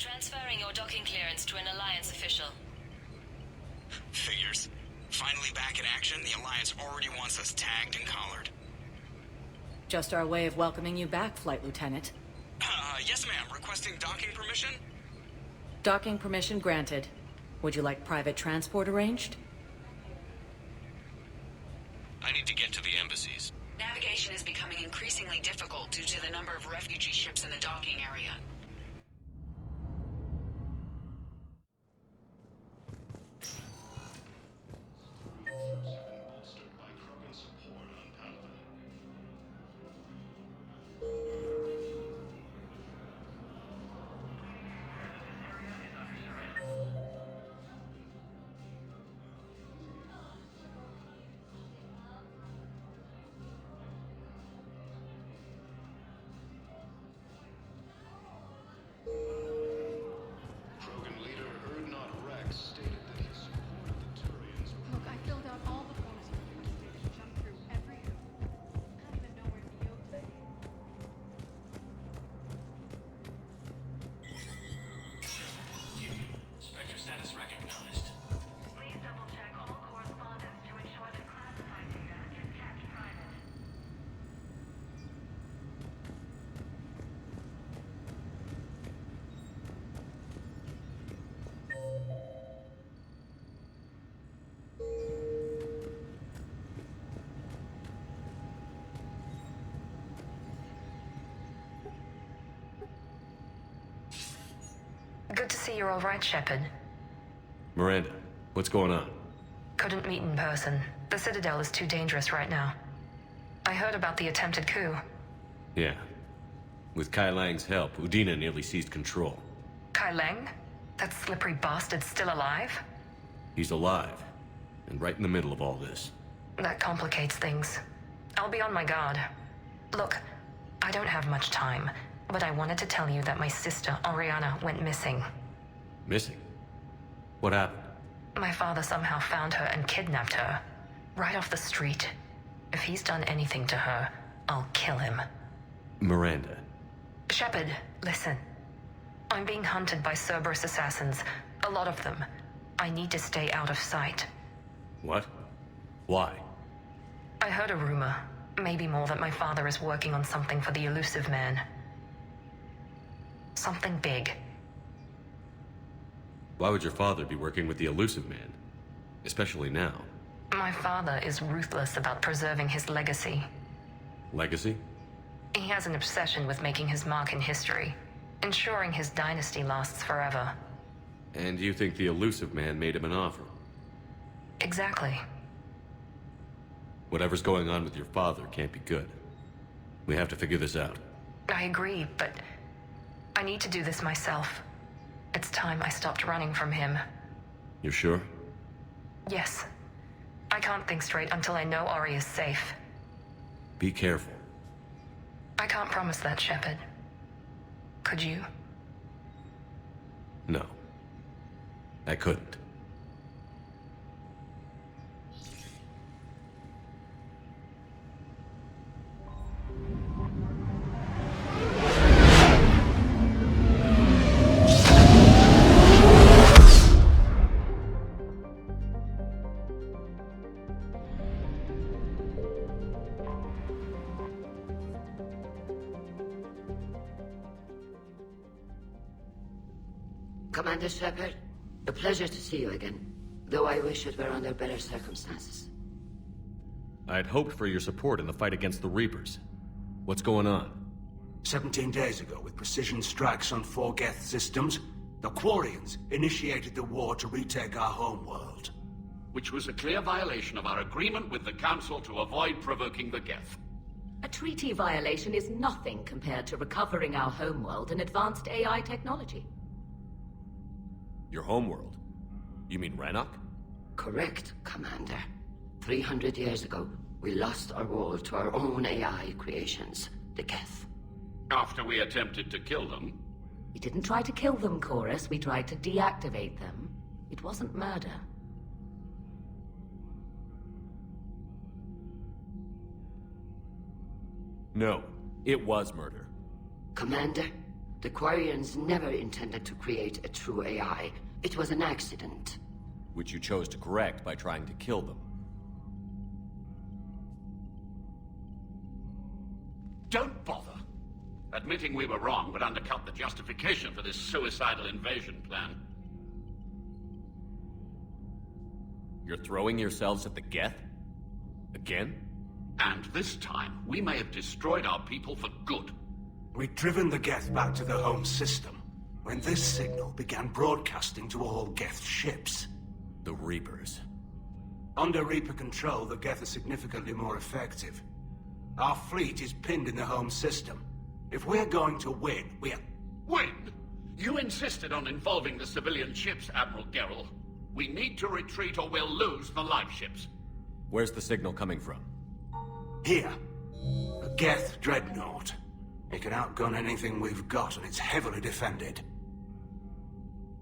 Transferring your docking clearance to an Alliance official. Figures. Finally back in action, the Alliance already wants us tagged and collared. Just our way of welcoming you back, Flight Lieutenant. Yes ma'am. Requesting docking permission? Docking permission granted. Would you like private transport arranged? I need to get to the embassies. Navigation is becoming increasingly difficult due to the number of refugee ships in the docking area. Look, I filled out all the forms you needed to jump through every hoop. I don't even know where the yoke is. Spectre status recognized. Please double-check all correspondence to ensure that classified data is kept private. Good to see you're all right, Shepard. Miranda, what's going on? Couldn't meet in person. The Citadel is too dangerous right now. I heard about the attempted coup. Yeah. With Kai Lang's help, Udina nearly seized control. Kai Lang? That slippery bastard's still alive? He's alive, and right in the middle of all this. That complicates things. I'll be on my guard. Look, I don't have much time, but I wanted to tell you that my sister, Oriana, went missing. Missing? What happened? My father somehow found her and kidnapped her. Right off the street. If he's done anything to her, I'll kill him. Miranda. Shepard, listen. I'm being hunted by Cerberus assassins. A lot of them. I need to stay out of sight. What? Why? I heard a rumor, maybe more, that my father is working on something for the elusive man. Something big. Why would your father be working with the elusive man? Especially now. My father is ruthless about preserving his legacy. Legacy? He has an obsession with making his mark in history, ensuring his dynasty lasts forever. And you think the elusive man made him an offer? Exactly. Whatever's going on with your father can't be good. We have to figure this out. I agree, but I need to do this myself. It's time I stopped running from him. You're sure? Yes. I can't think straight until I know Ori is safe. Be careful. I can't promise that, Shepard. Could you? No. I couldn't. Commander Shepard, a pleasure to see you again, though I wish it were under better circumstances. I'd hoped for your support in the fight against the Reapers. What's going on? 17 days ago, with precision strikes on 4 Geth systems, the Kvarians initiated the war to retake our homeworld. Which was a clear violation of our agreement with the Council to avoid provoking the Geth. A treaty violation is nothing compared to recovering our homeworld and advanced AI technology. Your homeworld? You mean Rannoch? Correct, Commander. 300 years ago, we lost our world to our own AI creations, the Geth. After we attempted to kill them. We didn't try to kill them, Chorus. We tried to deactivate them. It wasn't murder. No, it was murder. Commander, The Kvarians never intended to create a true AI. It was an accident. Which you chose to correct by trying to kill them. Don't bother. Admitting we were wrong would undercut the justification for this suicidal invasion plan. You're throwing yourselves at the Geth? Again? And this time, we may have destroyed our people for good. We'd driven the Geth back to the home system when this signal began broadcasting to all Geth ships. The Reapers. Under Reaper control, the Geth are significantly more effective. Our fleet is pinned in the home system. If we're going to win, we're... Win? You insisted on involving the civilian ships, Admiral Gerrel. We need to retreat or we'll lose the live ships. Where's the signal coming from? Here. A Geth dreadnought. It can outgun anything we've got, and it's heavily defended.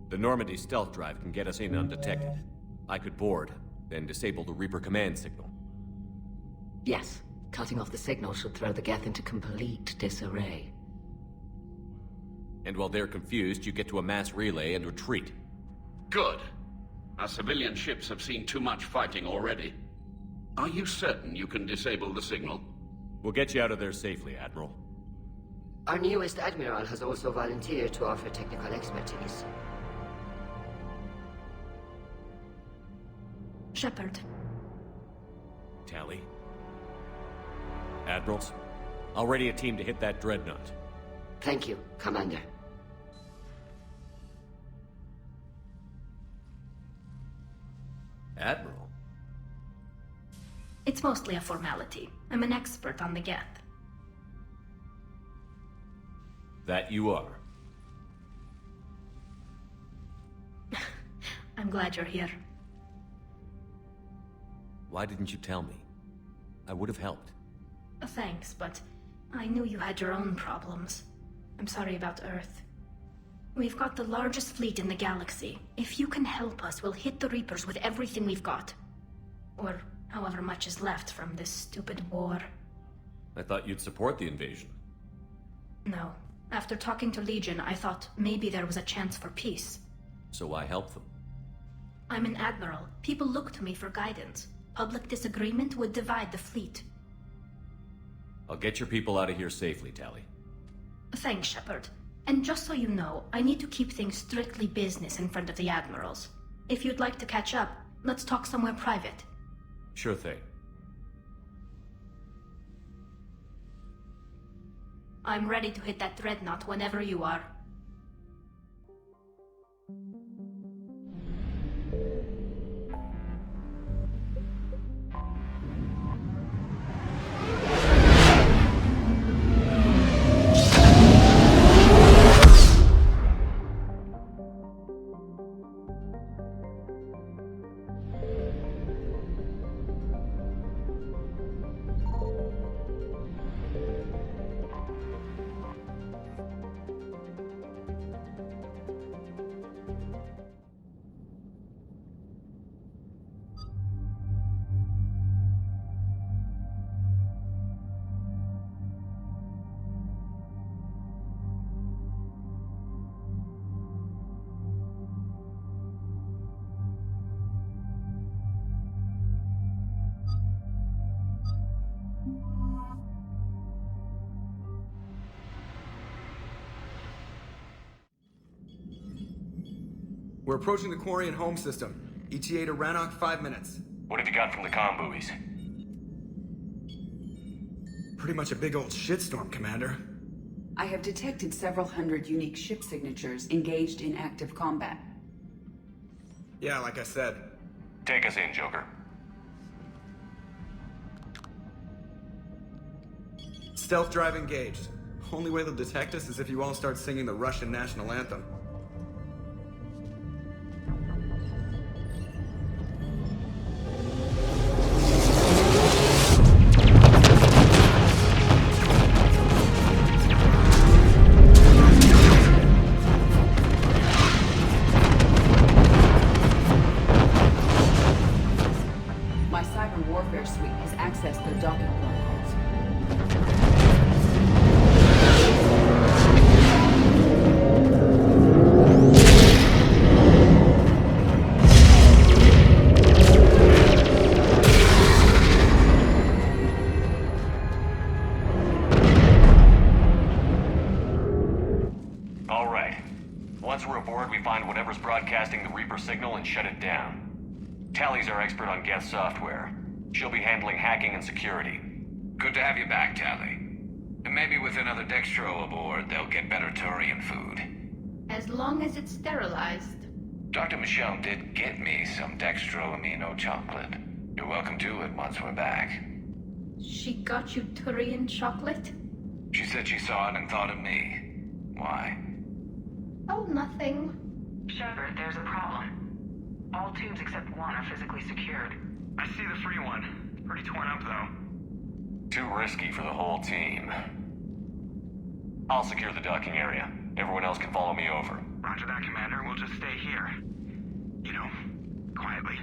The Normandy stealth drive can get us in undetected. I could board, then disable the Reaper command signal. Yes, cutting off the signal should throw the Geth into complete disarray. And while they're confused, you get to a mass relay and retreat. Good. Our civilian ships have seen too much fighting already. Are you certain you can disable the signal? We'll get you out of there safely, Admiral. Our newest Admiral has also volunteered to offer technical expertise. Shepard. Tally. Admirals, I'll ready a team to hit that dreadnought. Thank you, Commander. Admiral? It's mostly a formality. I'm an expert on the Geth. That you are. I'm glad you're here. Why didn't you tell me? I would have helped. Thanks, but I knew you had your own problems. I'm sorry about Earth. We've got the largest fleet in the galaxy. If you can help us, we'll hit the Reapers with everything we've got. Or however much is left from this stupid war. I thought you'd support the invasion. No. After talking to Legion, I thought maybe there was a chance for peace. So I helped them. I'm an admiral. People look to me for guidance. Public disagreement would divide the fleet. I'll get your people out of here safely, Tally. Thanks, Shepard. And just so you know, I need to keep things strictly business in front of the admirals. If you'd like to catch up, let's talk somewhere private. Sure thing. I'm ready to hit that dreadnought whenever you are. We're approaching the Quarian home system. ETA to Rannoch, 5 minutes. What have you got from the comm buoys? Pretty much a big old shitstorm, Commander. I have detected several hundred unique ship signatures engaged in active combat. Yeah, like I said. Take us in, Joker. Stealth drive engaged. Only way they'll detect us is if you all start singing the Russian national anthem. My cyber warfare suite has accessed their docking protocols. Once we're aboard, we find whatever's broadcasting the Reaper signal and shut it down. Tally's our expert on Geth software. She'll be handling hacking and security. Good to have you back, Tally. And maybe with another Dextro aboard, they'll get better Turian food. As long as it's sterilized. Dr. Michelle did get me some Dextro amino chocolate. You're welcome to it once we're back. She got you Turian chocolate? She said she saw it and thought of me. Why? Oh, nothing. Shepard, there's a problem. All tubes except one are physically secured. I see the free one. Pretty torn up, though. Too risky for the whole team. I'll secure the docking area. Everyone else can follow me over. Roger that, Commander. We'll just stay here. You know, quietly.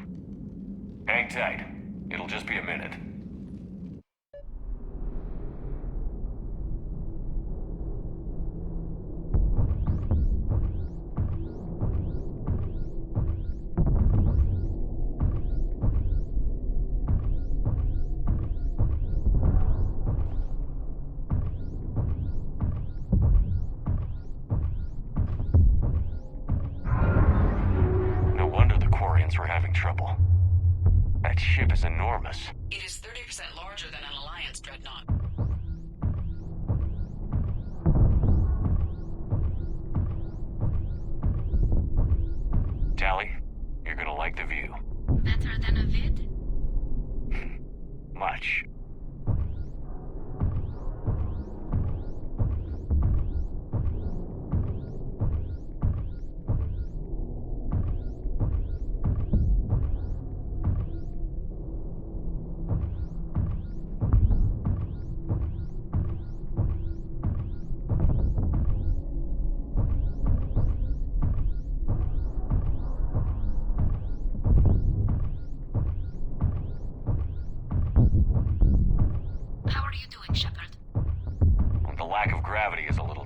Hang tight. It'll just be a minute. We're having trouble. That ship is enormous. It is 30% larger than an Alliance dreadnought. Tally, you're gonna like the view. Better than a vid? Much.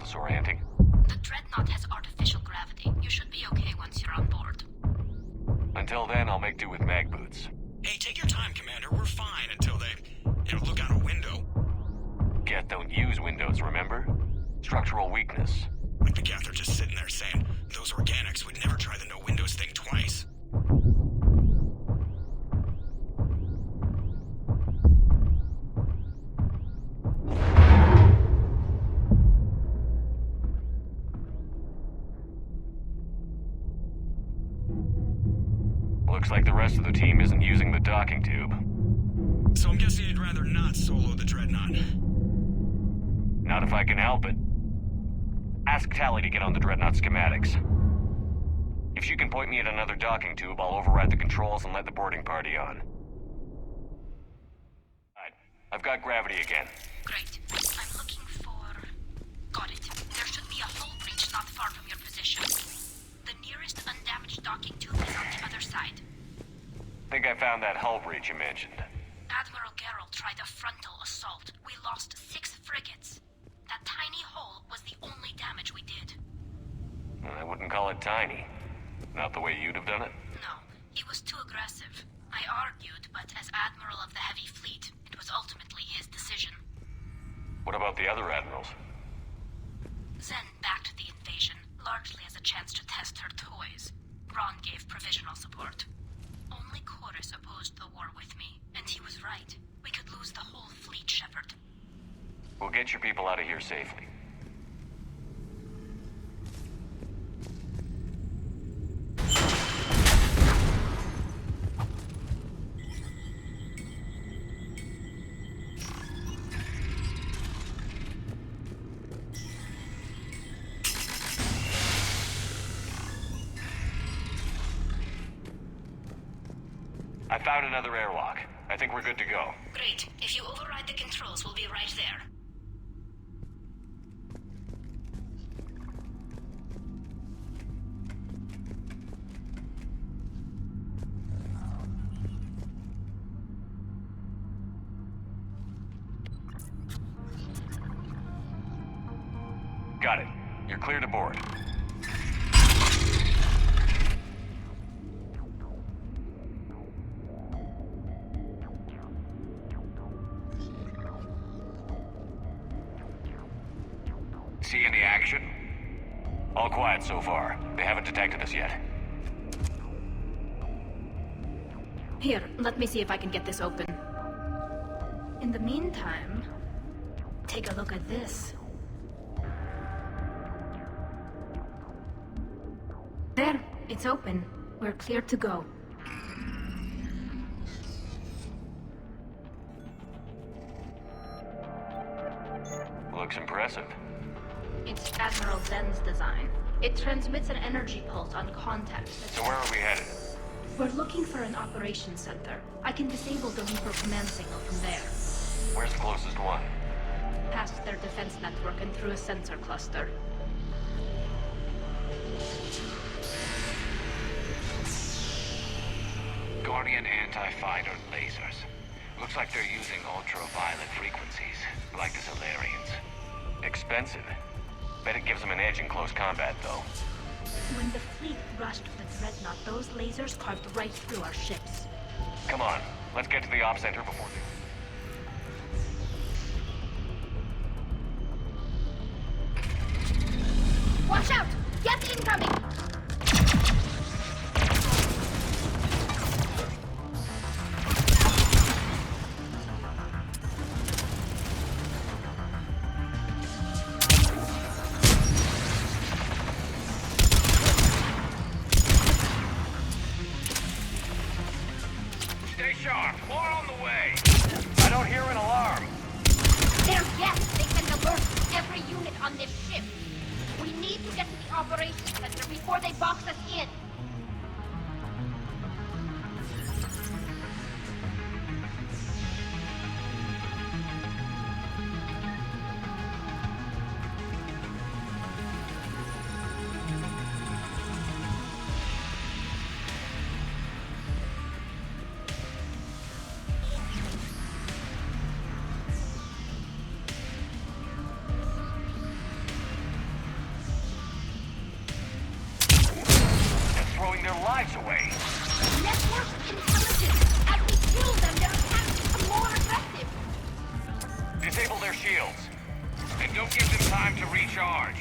Disorienting. The dreadnought has artificial gravity. You should be okay once you're on board. Until then, I'll make do with mag boots. Hey, take your time, Commander. We're fine until they, look out a window. Geth don't use windows, remember? Structural weakness. Like the Geth are just sitting there saying, those organics would never try the no windows thing twice. Looks like the rest of the team isn't using the docking tube. So I'm guessing you'd rather not solo the Dreadnought. Not if I can help it. Ask Tally to get on the Dreadnought schematics. If she can point me at another docking tube, I'll override the controls and let the boarding party on. Right. I've got gravity again. Great. I'm looking for... Got it. There should be a hull breach not far from your position. The nearest undamaged docking tube is on the other side. Think I found that hull breach you mentioned. Admiral Geralt tried a frontal assault. We lost 6 frigates. That tiny hull was the only damage we did. I wouldn't call it tiny. Not the way you'd have done it? No, he was too aggressive. I argued, but as Admiral of the Heavy Fleet, it was ultimately his decision. What about the other admirals? Zen backed the invasion, largely as a chance to test her toys. Ron gave provisional support. Only Chorus opposed the war with me, and he was right. We could lose the whole fleet, Shepard. We'll get your people out of here safely. I found another airlock. I think we're good to go. Great. If you override the controls, we'll be right there. Got it. You're clear to board. See any action? All quiet so far. They haven't detected us yet. Here, let me see if I can get this open. In the meantime, take a look at this. There, it's open. We're clear to go. Looks impressive. It's Admiral Zen's design. It transmits an energy pulse on contact. So where are we headed? We're looking for an operations center. I can disable the Reaper command signal from there. Where's the closest one? Past their defense network and through a sensor cluster. Guardian anti-fighter lasers. Looks like they're using ultraviolet frequencies, like the Solarians. Expensive. Bet it gives them an edge in close combat, though. When the fleet rushed the Dreadnought, those lasers carved right through our ships. Come on, let's get to the op center before they... Watch out! Gas incoming! Stay sharp, more on the way! I don't hear an alarm. There's gas. They can alert every unit on this ship. We need to get to the operations center before they box us in. Throwing their lives away. Network intelligence. As we kill them, their attacks become more aggressive. Disable their shields. And don't give them time to recharge.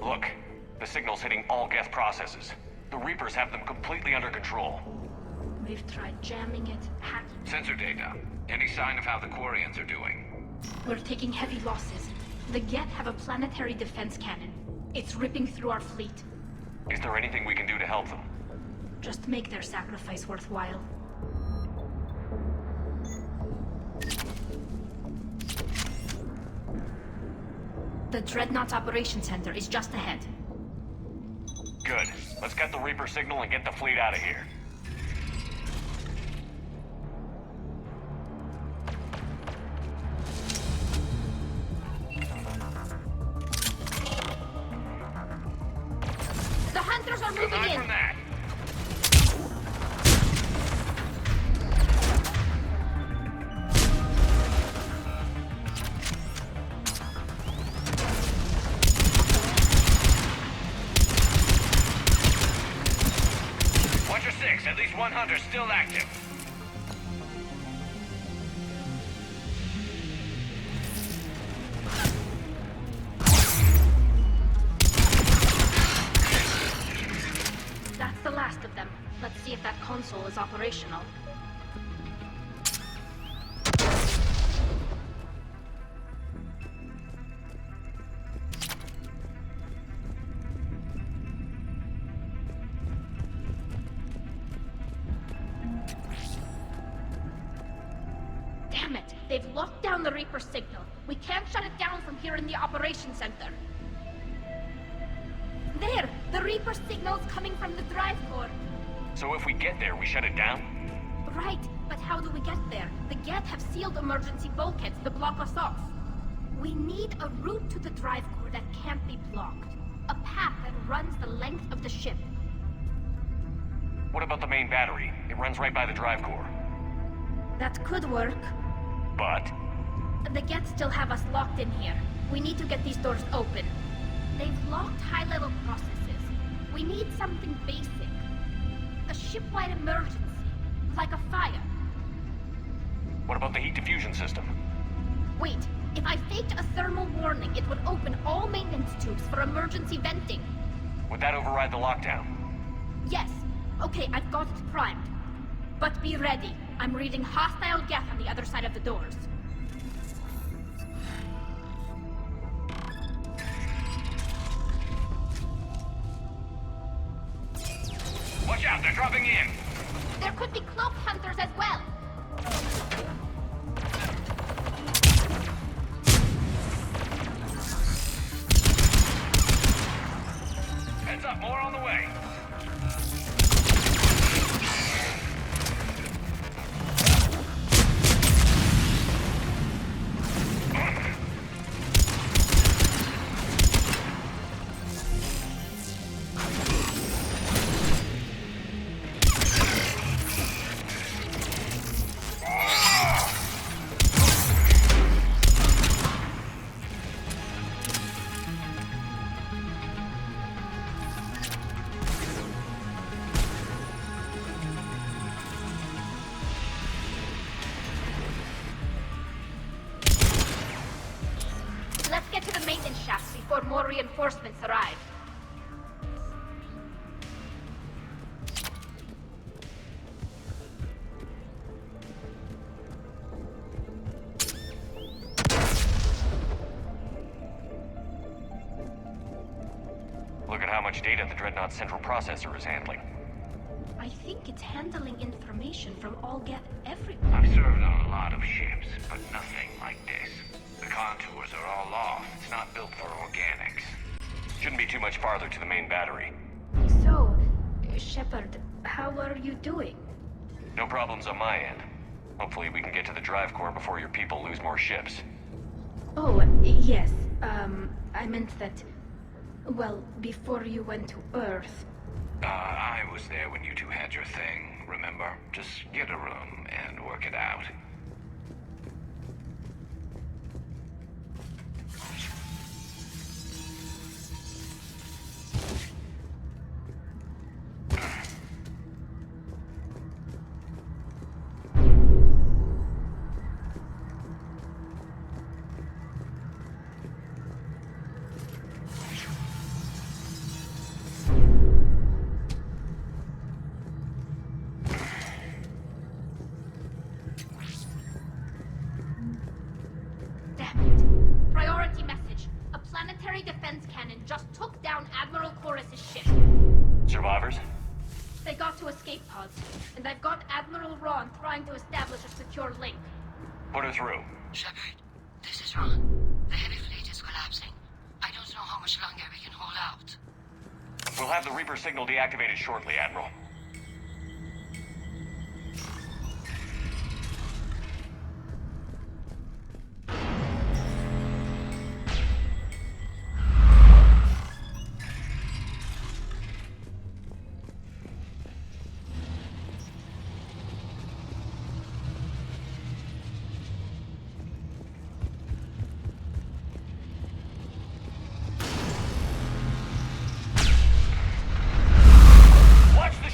Look, the signal's hitting all Geth processes. The Reapers have them completely under control. We've tried jamming it, hacking. Sensor data. Any sign of how the Quarians are doing? We're taking heavy losses. The Geth have a planetary defense cannon. It's ripping through our fleet. Is there anything we can do to help them? Just make their sacrifice worthwhile. The Dreadnought's Operations Center is just ahead. Good. Let's get the Reaper signal and get the fleet out of here. The hunters are Good moving night in. from that. Watcher 6, at least one hunter still active. That's the last of them. Let's see if that console is operational. Damn it! They've locked down the Reaper signal. We can't shut it down from here in the operations center. There! The Reaper signal's coming from the drive core. So if we get there, we shut it down? Right, but how do we get there? The Geth have sealed emergency bulkheads to block us off. We need a route to the drive core that can't be blocked. main battery. It runs right by the drive core. That could work. But The Geth still have us locked in here. We need to get these doors open. They've locked high-level processes. We need something basic. A ship-wide emergency. Like a fire. what about the heat diffusion system? Wait, if I faked a thermal warning, it would open all maintenance tubes for emergency venting. Would that override the lockdown? Yes. Okay, I've got it primed. But be ready. I'm reading hostile Geth on the other side of the doors. Watch out, they're dropping in! There could be cloaked hunters as well. Heads up, more on the way. Let's get to the maintenance shafts before more reinforcements arrive. Look at how much data the Dreadnought's central processor is handling. I think it's handling information from all Geth everywhere. I've served on a lot of ships, but nothing like this. The contours are all off. It's not built for organics. Shouldn't be too much farther to the main battery. So, Shepard, how are you doing? No problems on my end. Hopefully we can get to the drive core before your people lose more ships. Oh, yes. I meant that... Well, before you went to Earth. I was there when you two had your thing, remember? Just get a room and work it out. Damn it. Priority message. A planetary defense cannon just took down Admiral Chorus's ship. Survivors? They got to escape pods, and I've got Admiral Ron trying to establish a secure link. Put her through. Shepard, this is Ron. The heavy fleet is collapsing. I don't know how much longer we can hold out. We'll have the Reaper signal deactivated shortly, Admiral. Watch the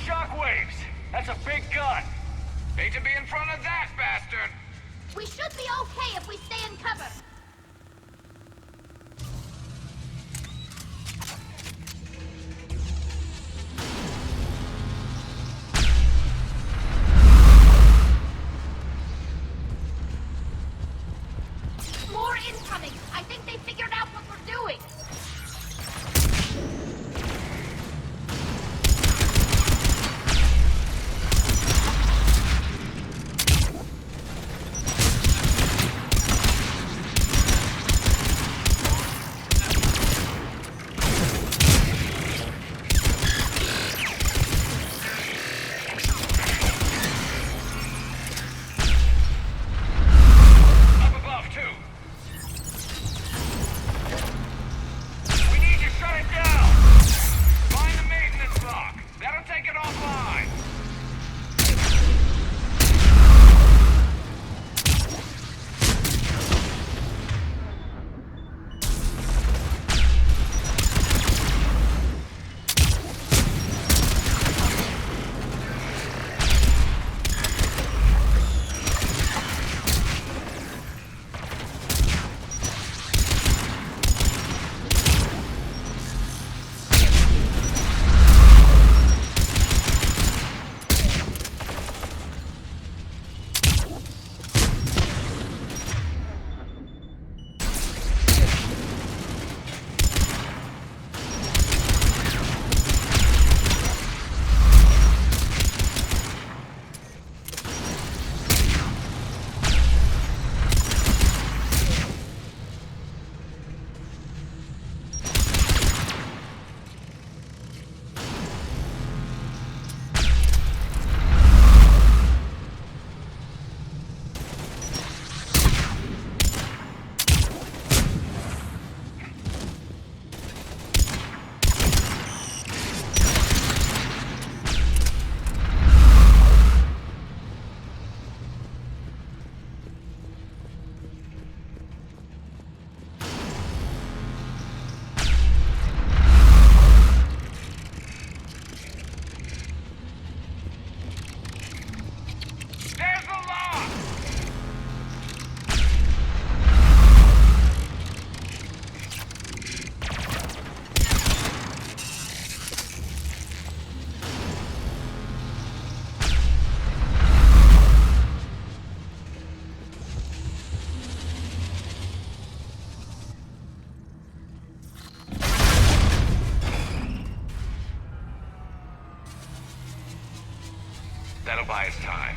time.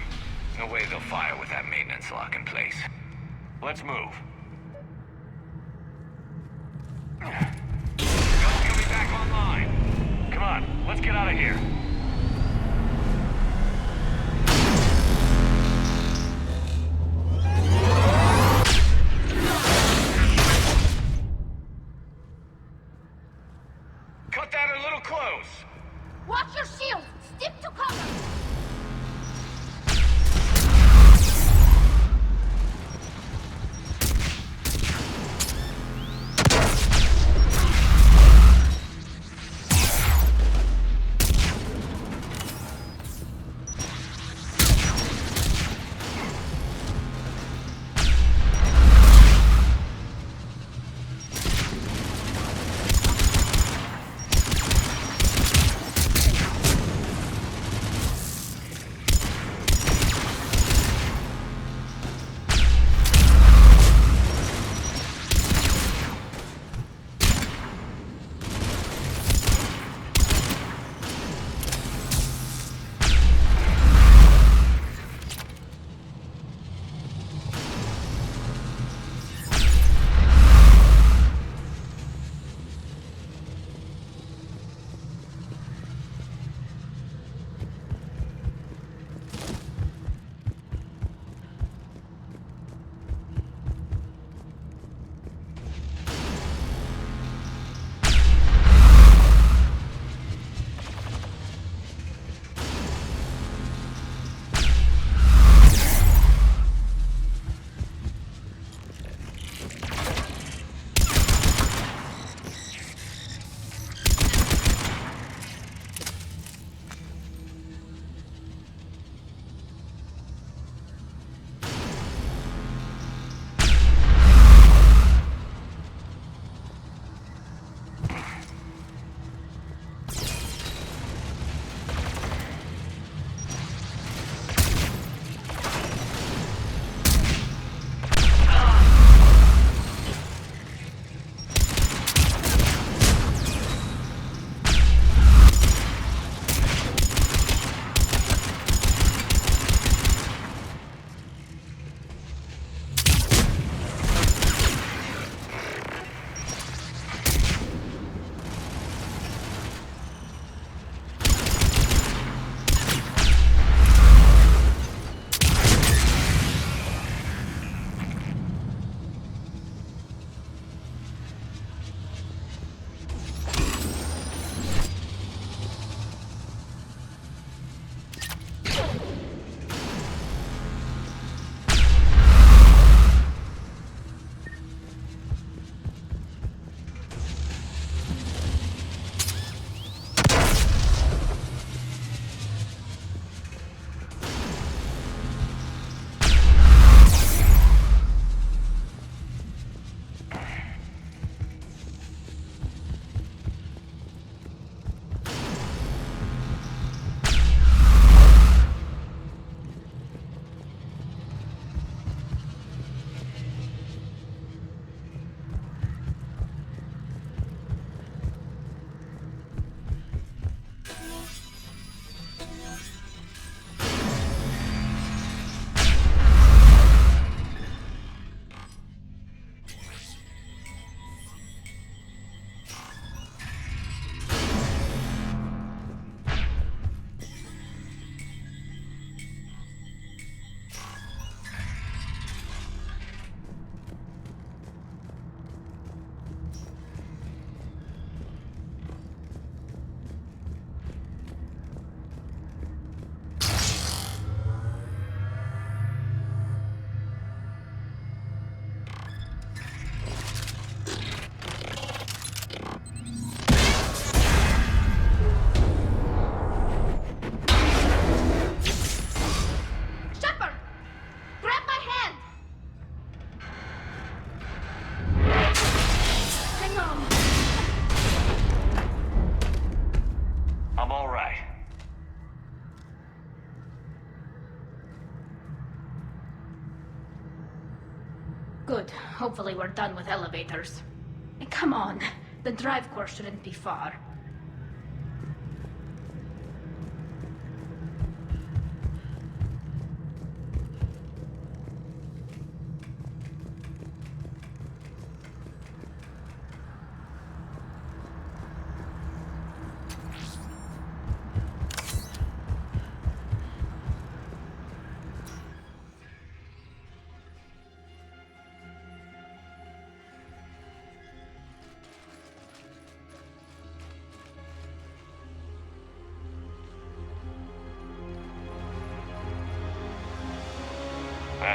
No way they'll fire with that maintenance lock in place. Let's move. Guns coming back online. Come on, let's get out of here. Cut that a little close. Watch your shield! Stick to cover! Good. Hopefully we're done with elevators. And come on, the drive course shouldn't be far.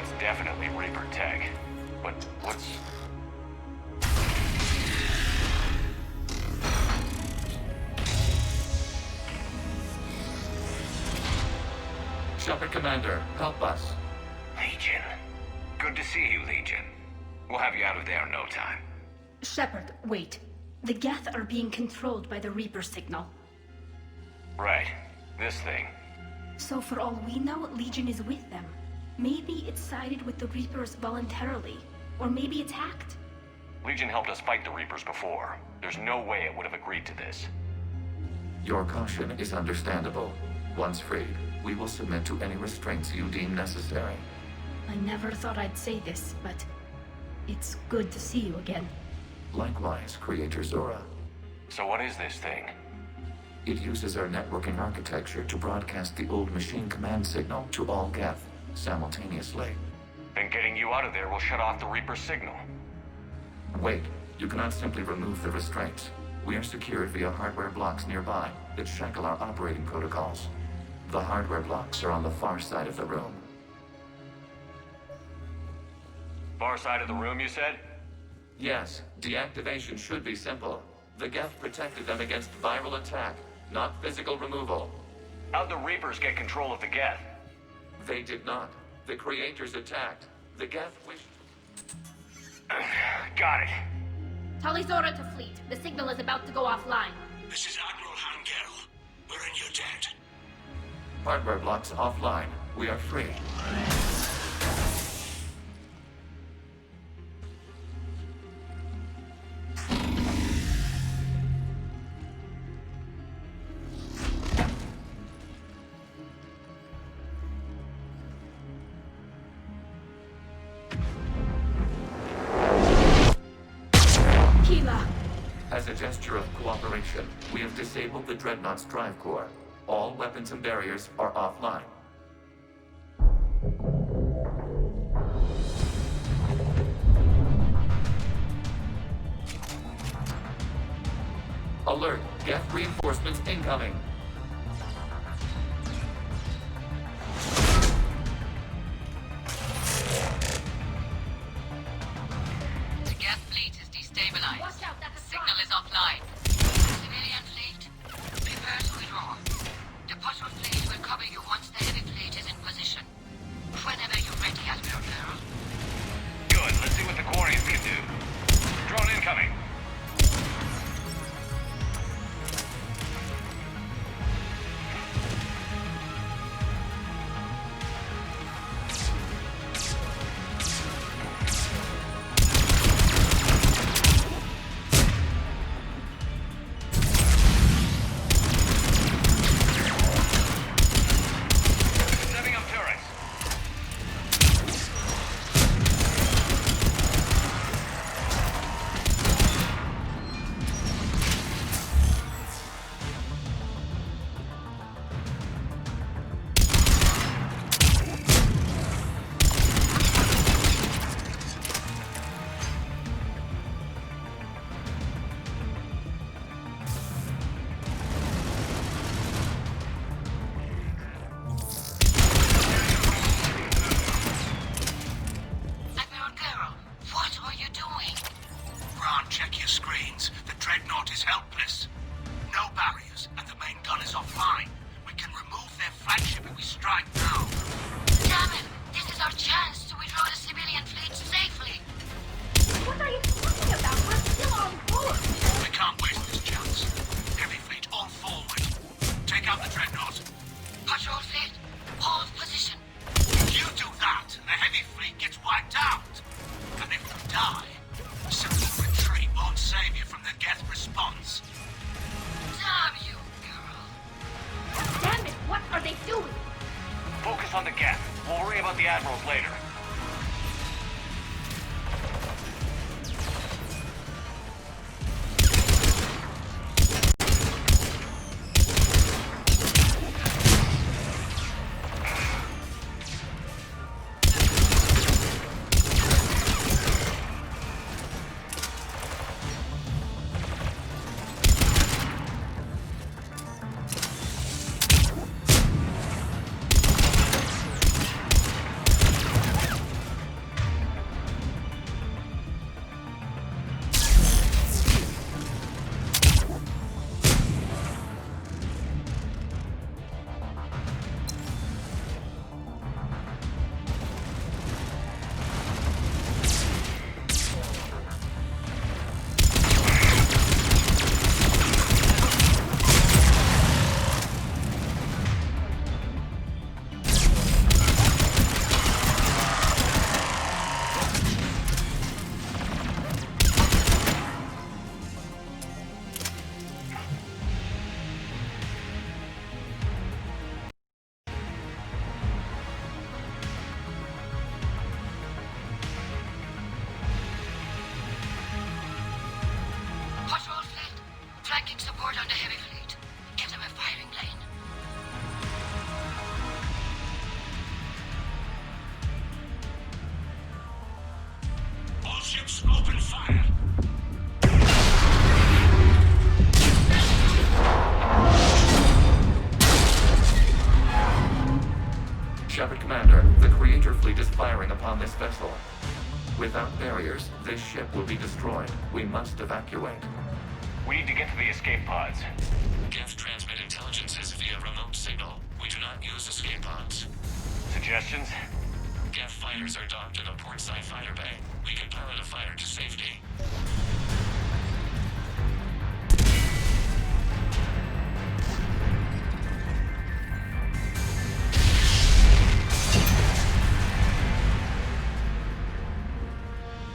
That's definitely Reaper tech. But what's... Shepard Commander, help us. Legion. Good to see you, Legion. We'll have you out of there in no time. Shepard, wait. The Geth are being controlled by the Reaper signal. Right. This thing. So for all we know, Legion is with them. Maybe it sided with the Reapers voluntarily. Or maybe it's hacked. Legion helped us fight the Reapers before. There's no way it would have agreed to this. Your caution is understandable. Once freed, we will submit to any restraints you deem necessary. I never thought I'd say this, but it's good to see you again. Likewise, Creator Zora. So what is this thing? It uses our networking architecture to broadcast the old machine command signal to all Geth simultaneously. Then getting you out of there will shut off the Reaper signal. Wait, you cannot simply remove the restraints. We are secured via hardware blocks nearby that shackle our operating protocols. The hardware blocks are on the far side of the room. Far side of the room, you said? Yes, deactivation should be simple. The Geth protected them against viral attack, not physical removal. How'd the Reapers get control of the Geth? They did not. The Creators attacked. The Geth wished... Got it. Tali Zora to fleet. The signal is about to go offline. This is Admiral Hangel. We're in your debt. Hardware blocks offline. We are free. As a gesture of cooperation, we have disabled the Dreadnought's drive core. All weapons and barriers are offline. Alert! Geth reinforcements incoming! The Geth fleet is destabilized. Watch out, that's a Signal is offline. Civilian fleet, prepare to withdraw. The patrol fleet will cover you once the heavy fleet is in position. Whenever you're ready, Admiral Carroll. Good. Let's see what the Kvarians can do. Drone incoming. Setting up turrets. Admiral Carroll, what are you doing? Ron, check your screens. The Dreadnought is helpless. No barriers, and the main gun is offline. We can remove their flagship if we strike now. Damn it! This is our chance to withdraw the civilian fleet safely. What are you talking about? We're still on board. We can't waste this chance. Heavy fleet all forward. Take out the Dreadnought. Patrol fleet, hold position. If you do that, the heavy fleet gets wiped out. And if we die, simple retreat won't save you from the Geth response. Damn you, girl. Damn it, what are they doing? Focus on the Geth. We'll worry about the admirals later. fleet is firing upon this vessel. Without barriers, this ship will be destroyed. We must evacuate. We need to get to the escape pods. Geth transmit intelligences via remote signal. We do not use escape pods. Suggestions? Geth fighters are docked in a portside fighter bay. We can pilot a fighter to safety.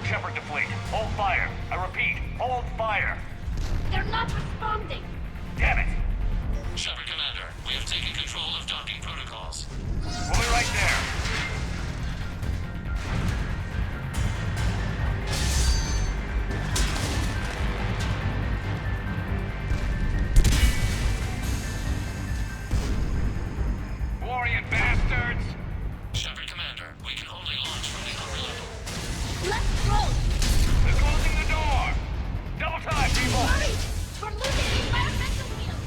Shepard to fleet. Hold fire. I repeat, hold fire. They're not responding. Damn it! Shepard Commander, we have taken control of docking protocols. We'll be right there. Glorious bastards! Shepard Commander, we can only launch from the upper level. Let's go! They're closing the door! Double time, people! Hurry! We're losing the environmental field!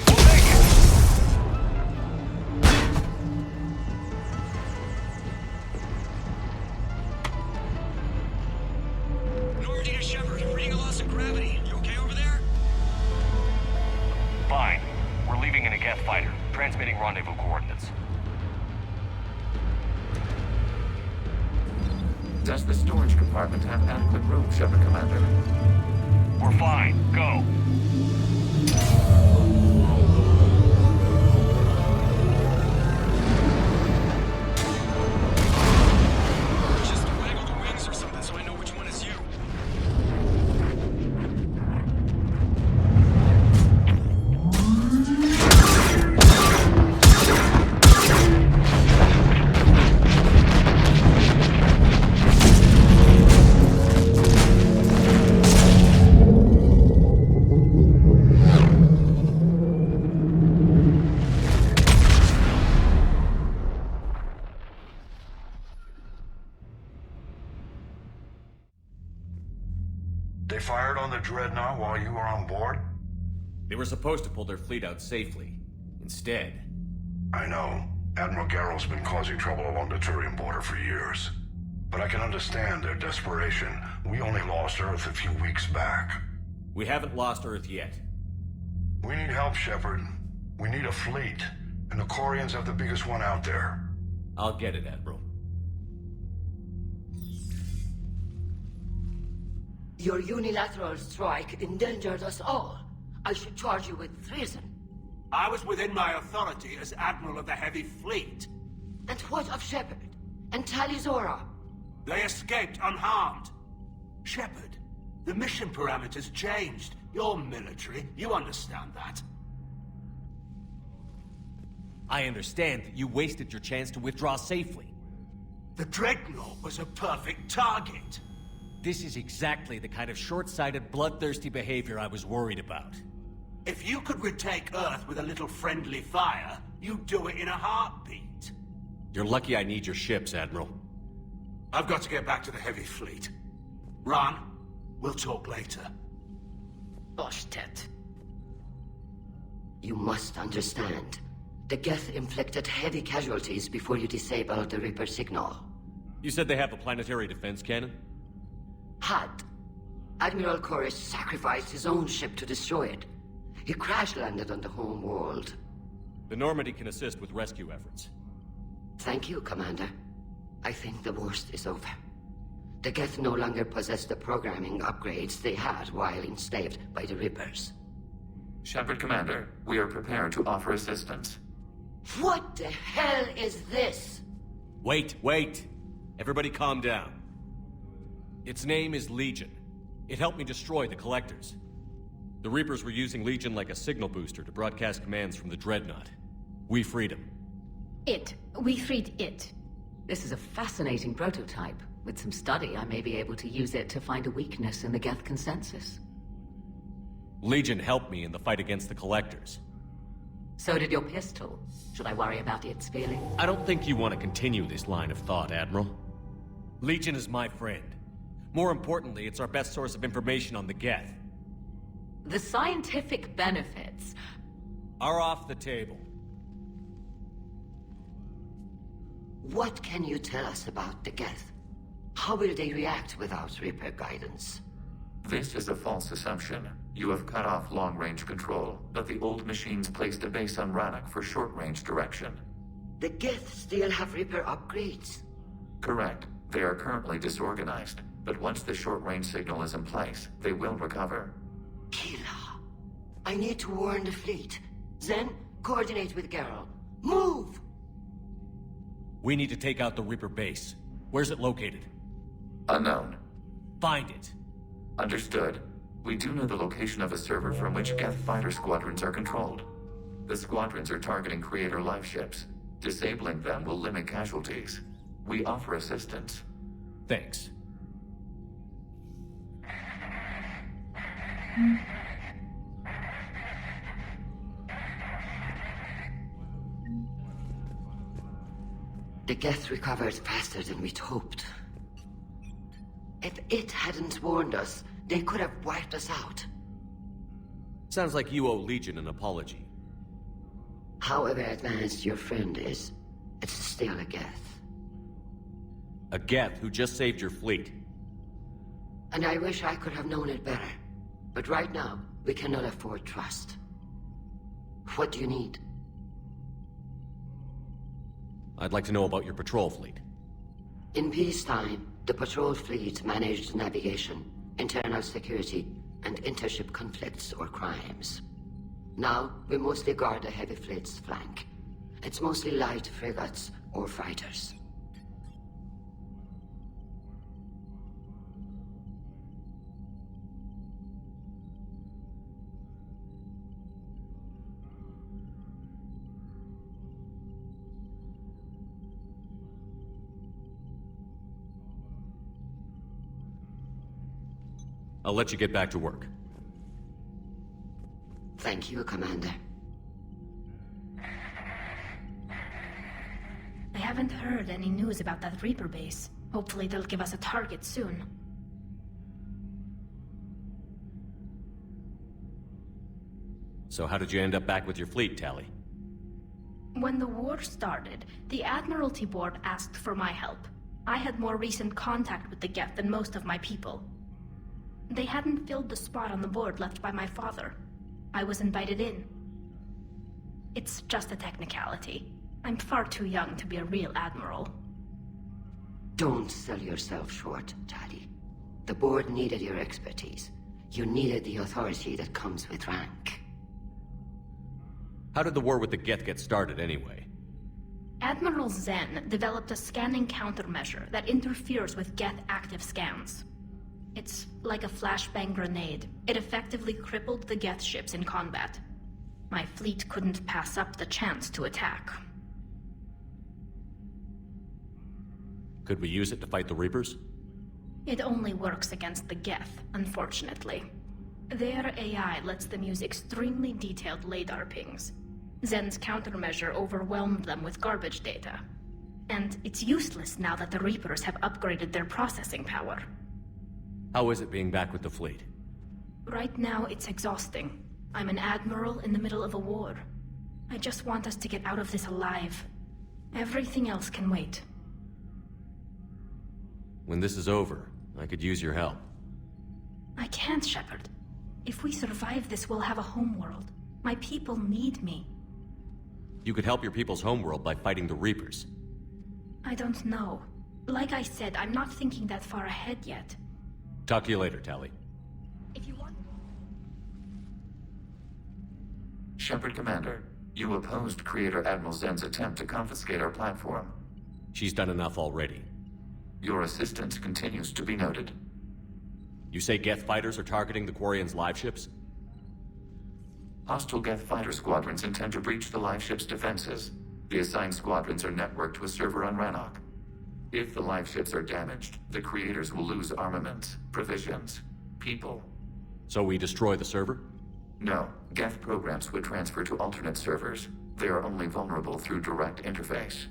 We'll make it! Normandy to Shepard, reading a loss of gravity. You okay over there? Fine. We're leaving in a Geth fighter. Transmitting rendezvous coordinates. Does the storage compartment have adequate room, Shepard Commander? We're fine. Go. Just waggle the wings or something so I know which one is you. They fired on the Dreadnought while you were on board? They were supposed to pull their fleet out safely. Instead... I know. Admiral Garrow's been causing trouble along the Turian border for years. But I can understand their desperation. We only lost Earth a few weeks back. We haven't lost Earth yet. We need help, Shepard. We need a fleet. And the Kvarians have the biggest one out there. I'll get it, Admiral. Your unilateral strike endangered us all. I should charge you with treason. I was within my authority as Admiral of the Heavy Fleet. And what of Shepard? And Talizora? They escaped unharmed. Shepard, the mission parameters changed. You're military, you understand that. I understand that you wasted your chance to withdraw safely. The Dreadnought was a perfect target. This is exactly the kind of short-sighted, bloodthirsty behavior I was worried about. If you could retake Earth with a little friendly fire, you'd do it in a heartbeat. You're lucky I need your ships, Admiral. I've got to get back to the Heavy Fleet. Ron, we'll talk later. Boshtet. You must understand. The Geth inflicted heavy casualties before you disabled the Reaper signal. You said they have a planetary defense cannon? Had. Admiral Koris sacrificed his own ship to destroy it. He crash-landed on the home world. The Normandy can assist with rescue efforts. Thank you, Commander. I think the worst is over. The Geth no longer possess the programming upgrades they had while enslaved by the Reapers. Shepard Commander, we are prepared to offer assistance. What the hell is this? Wait. Everybody calm down. Its name is Legion. It helped me destroy the Collectors. The Reapers were using Legion like a signal booster to broadcast commands from the Dreadnought. We freed him. We freed it. This is a fascinating prototype. With some study, I may be able to use it to find a weakness in the Geth consensus. Legion helped me in the fight against the Collectors. So did your pistol. Should I worry about its feeling? I don't think you want to continue this line of thought, Admiral. Legion is my friend. More importantly, it's our best source of information on the Geth. The scientific benefits are off the table. What can you tell us about the Geth? How will they react without Reaper guidance? This is a false assumption. You have cut off long-range control, but the old machines placed a base on Rannoch for short-range direction. The Geth still have Reaper upgrades? Correct. They are currently disorganized, but once the short-range signal is in place, they will recover. Kila, I need to warn the fleet. Zen, coordinate with Geralt. Move! We need to take out the Reaper base. Where's it located? Unknown. Find it. Understood. We do know the location of a server from which Geth fighter squadrons are controlled. The squadrons are targeting Creator live ships. Disabling them will limit casualties. We offer assistance. Thanks. The Geth recovered faster than we'd hoped. If it hadn't warned us, they could have wiped us out. Sounds like you owe Legion an apology. However advanced your friend is, it's still a Geth. A Geth who just saved your fleet. And I wish I could have known it better. But right now, we cannot afford trust. What do you need? I'd like to know about your patrol fleet. In peacetime, the patrol fleet managed navigation, internal security, and intership conflicts or crimes. Now, we mostly guard the heavy fleet's flank. It's mostly light frigates or fighters. I'll let you get back to work. Thank you, Commander. I haven't heard any news about that Reaper base. Hopefully they'll give us a target soon. So how did you end up back with your fleet, Tali? When the war started, the Admiralty Board asked for my help. I had more recent contact with the Geth than most of my people. They hadn't filled the spot on the board left by my father. I was invited in. It's just a technicality. I'm far too young to be a real admiral. Don't sell yourself short, Tali. The board needed your expertise. You needed the authority that comes with rank. How did the war with the Geth get started, anyway? Admiral Zen developed a scanning countermeasure that interferes with Geth active scans. It's like a flashbang grenade. It effectively crippled the Geth ships in combat. My fleet couldn't pass up the chance to attack. Could we use it to fight the Reapers? It only works against the Geth, unfortunately. Their AI lets them use extremely detailed LADAR pings. Zen's countermeasure overwhelmed them with garbage data. And it's useless now that the Reapers have upgraded their processing power. How is it being back with the fleet? Right now, it's exhausting. I'm an admiral in the middle of a war. I just want us to get out of this alive. Everything else can wait. When this is over, I could use your help. I can't, Shepard. If we survive this, we'll have a homeworld. My people need me. You could help your people's homeworld by fighting the Reapers. I don't know. Like I said, I'm not thinking that far ahead yet. Talk to you later, Tali. If you want... Shepard Commander, you opposed Creator Admiral Zen's attempt to confiscate our platform. She's done enough already. Your assistance continues to be noted. You say Geth fighters are targeting the Kvarian's live ships? Hostile Geth fighter squadrons intend to breach the live ship's defenses. The assigned squadrons are networked to a server on Rannoch. If the live ships are damaged, the Creators will lose armaments, provisions, people. So we destroy the server? No. Geth programs would transfer to alternate servers. They are only vulnerable through direct interface.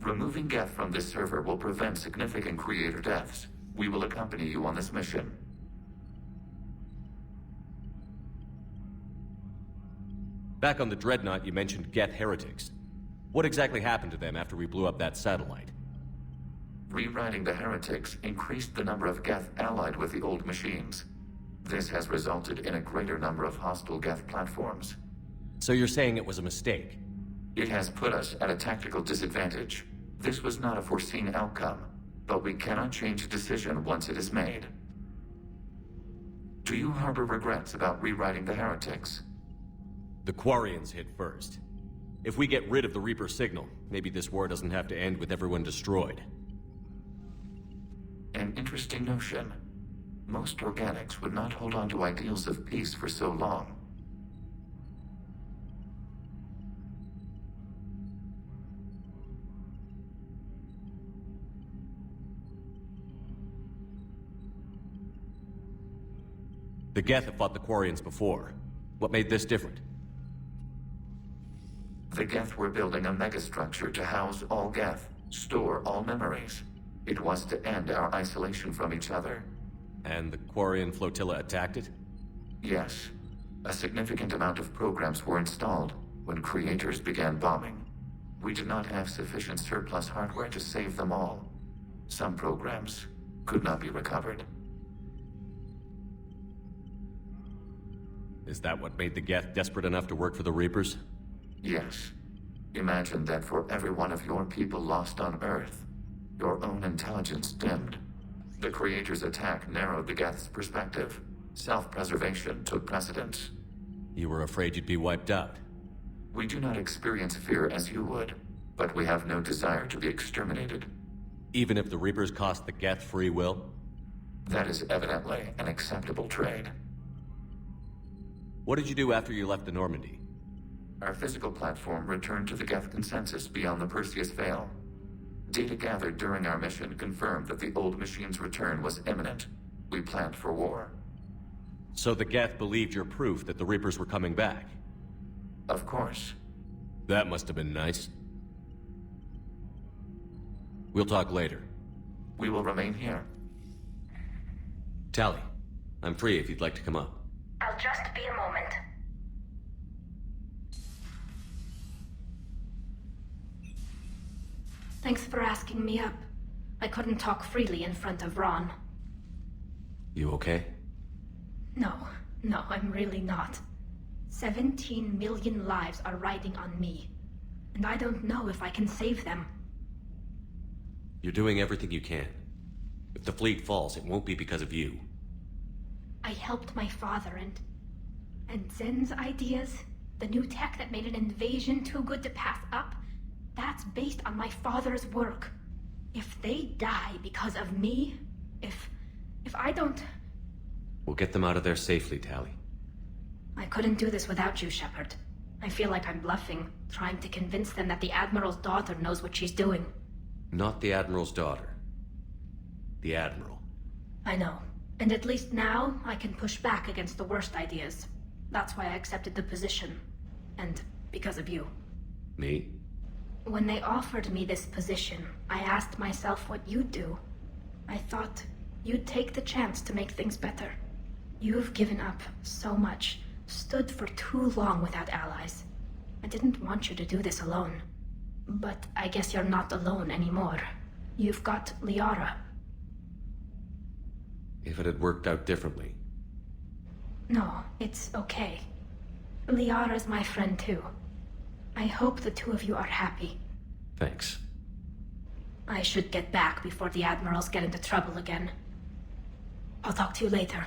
Removing Geth from this server will prevent significant Creator deaths. We will accompany you on this mission. Back on the Dreadnought, you mentioned Geth heretics. What exactly happened to them after we blew up that satellite? Rewriting the heretics increased the number of Geth allied with the old machines. This has resulted in a greater number of hostile Geth platforms. So you're saying it was a mistake? It has put us at a tactical disadvantage. This was not a foreseen outcome, but we cannot change a decision once it is made. Do you harbor regrets about rewriting the heretics? The Kvarians hit first. If we get rid of the Reaper signal, maybe this war doesn't have to end with everyone destroyed. An interesting notion. Most organics would not hold on to ideals of peace for so long. The Geth have fought the Kvarians before. What made this different? The Geth were building a megastructure to house all Geth, store all memories. It was to end our isolation from each other. And the Kvarian flotilla attacked it? Yes. A significant amount of programs were installed when creators began bombing. We did not have sufficient surplus hardware to save them all. Some programs could not be recovered. Is that what made the Geth desperate enough to work for the Reapers? Yes. Imagine that for every one of your people lost on Earth, your own intelligence dimmed. The Creator's attack narrowed the Geth's perspective. Self-preservation took precedence. You were afraid you'd be wiped out. We do not experience fear as you would, but we have no desire to be exterminated. Even if the Reapers cost the Geth free will? That is evidently an acceptable trade. What did you do after you left the Normandy? Our physical platform returned to the Geth consensus beyond the Perseus Veil. Data gathered during our mission confirmed that the old machine's return was imminent. We planned for war. So the Geth believed your proof that the Reapers were coming back? Of course. That must have been nice. We'll talk later. We will remain here. Tally, I'm free if you'd like to come up. I'll just be a moment. Thanks for asking me up. I couldn't talk freely in front of Ron. You okay? No, I'm really not. 17 million lives are riding on me. And I don't know if I can save them. You're doing everything you can. If the fleet falls, it won't be because of you. I helped my father and Zen's ideas, the new tech that made an invasion too good to pass up, that's based on my father's work. If they die because of me, if I don't... We'll get them out of there safely, Tally. I couldn't do this without you, Shepard. I feel like I'm bluffing, trying to convince them that the Admiral's daughter knows what she's doing. Not the Admiral's daughter. The Admiral. I know. And at least now, I can push back against the worst ideas. That's why I accepted the position. And because of you. Me? When they offered me this position, I asked myself what you'd do. I thought you'd take the chance to make things better. You've given up so much, stood for too long without allies. I didn't want you to do this alone. But I guess you're not alone anymore. You've got Liara. If it had worked out differently. No, it's okay. Liara's my friend too. I hope the two of you are happy. Thanks. I should get back before the Admirals get into trouble again. I'll talk to you later.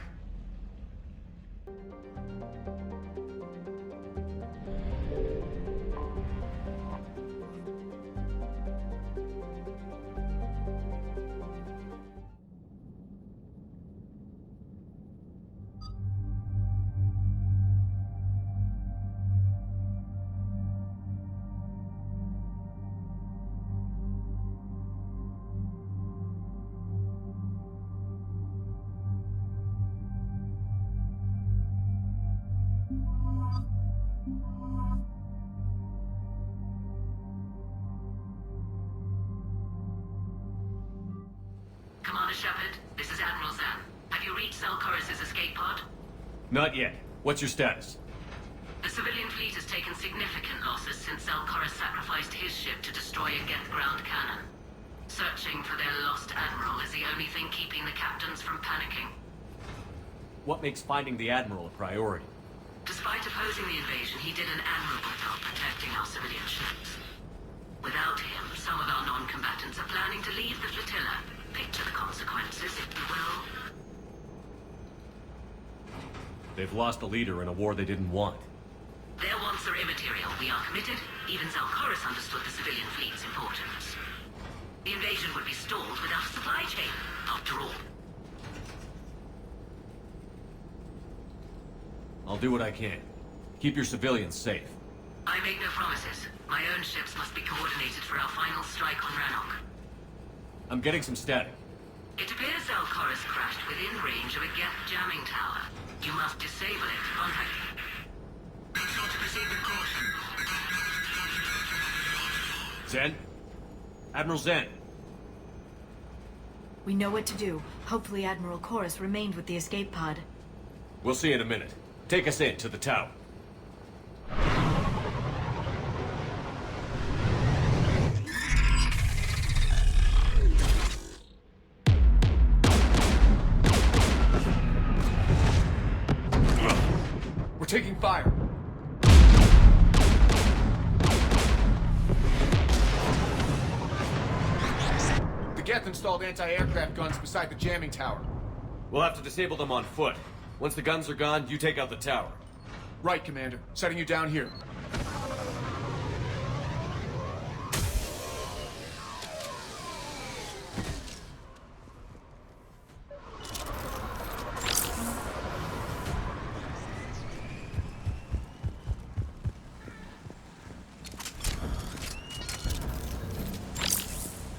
Commander Shepard, this is Admiral Zan. Have you reached Zelkoris' escape pod? Not yet. What's your status? The civilian fleet has taken significant losses since Zelkoris sacrificed his ship to destroy a Geth ground cannon. Searching for their lost admiral is the only thing keeping the captains from panicking. What makes finding the Admiral a priority? Despite opposing the invasion, he did an admirable job protecting our civilian ships. Without him, some of our non-combatants are planning to leave the flotilla. Picture the consequences, if you will. They've lost a leader in a war they didn't want. Their wants are immaterial. We are committed. Even Zelkoris understood the civilian fleet's importance. The invasion would be stalled without a supply chain, after all. I'll do what I can. Keep your civilians safe. I make no promises. My own ships must be coordinated for our final strike on Rannoch. I'm getting some static. It appears Zelkoris crashed within range of a Geth jamming tower. You must disable it to contact it. Zen? Admiral Zen? We know what to do. Hopefully Admiral Chorus remained with the escape pod. We'll see in a minute. Take us in to the tower. We're taking fire. The Geth installed anti-aircraft guns beside the jamming tower. We'll have to disable them on foot. Once the guns are gone, you take out the tower. Right, Commander. Setting you down here.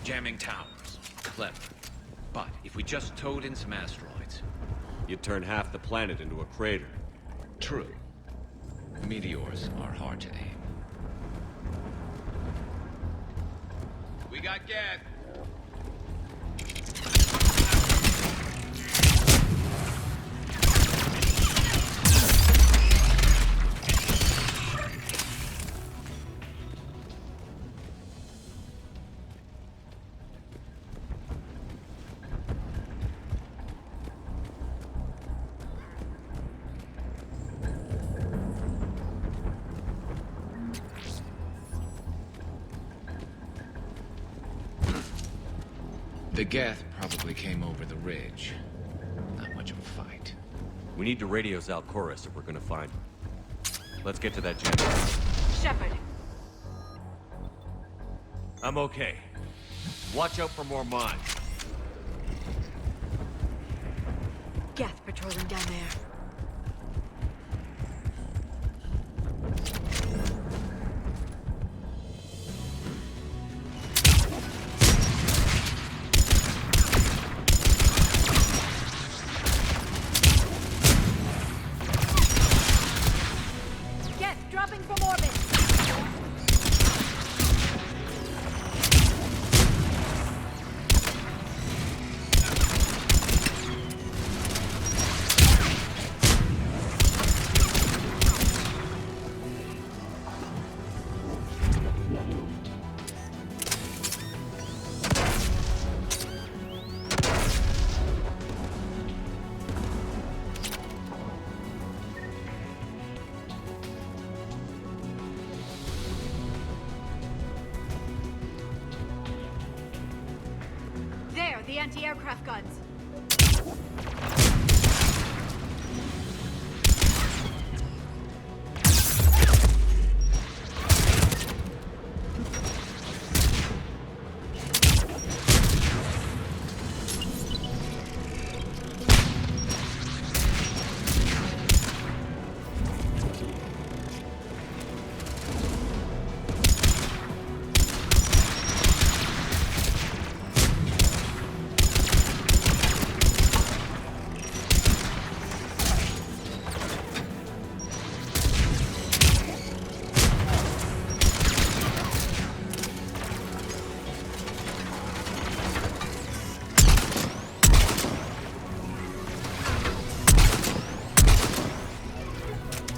Jamming towers. Clever. But if we just towed in some asteroids... You'd turn half the planet into a crater. True. Meteors are hard to aim. We got Geth. The Geth probably came over the ridge. Not much of a fight. We need to radio Zelkoris if we're gonna find him. Let's get to that jamming. Shepard. I'm okay. Watch out for more mines. Geth patrolling down there. Dropping from orbit. There, the anti-aircraft guns.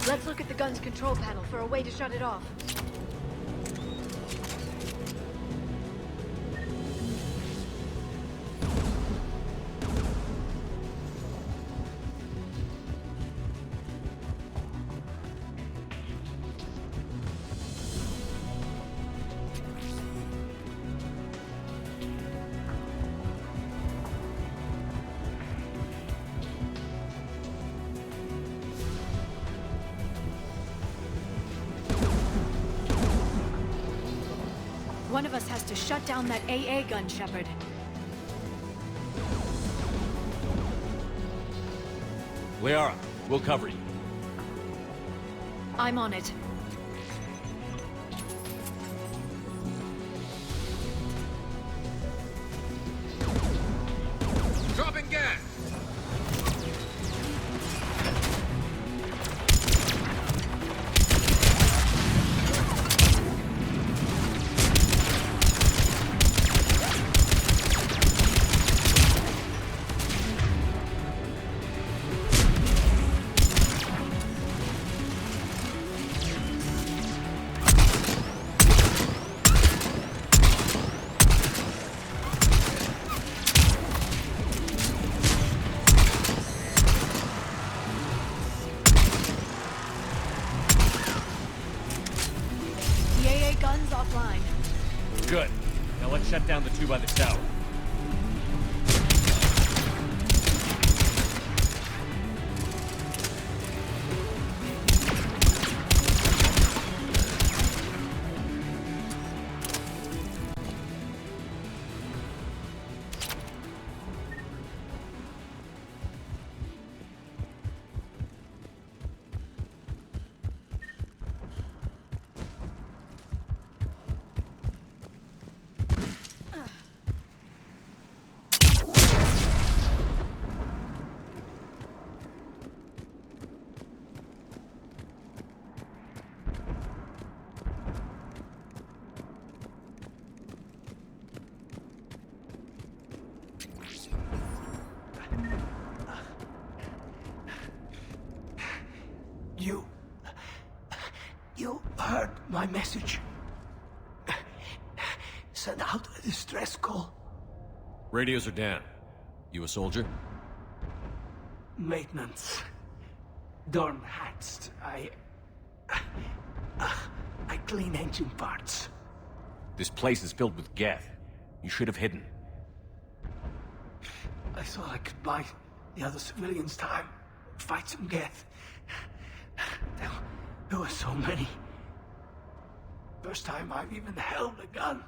Let's look at the gun's control panel for a way to shut it off. One of us has to shut down that AA gun, Shepard. Liara, we'll cover you. I'm on it. Dropping gas! The AA gun's offline. Good. Now let's shut down the two by the tower. You heard my message. Send out a distress call. Radios are down. You a soldier? Maintenance. Dorm hats. I clean engine parts. This place is filled with Geth. You should have hidden. I thought I could buy the other civilians time. Fight some Geth. There were so many. First time I've even held a gun.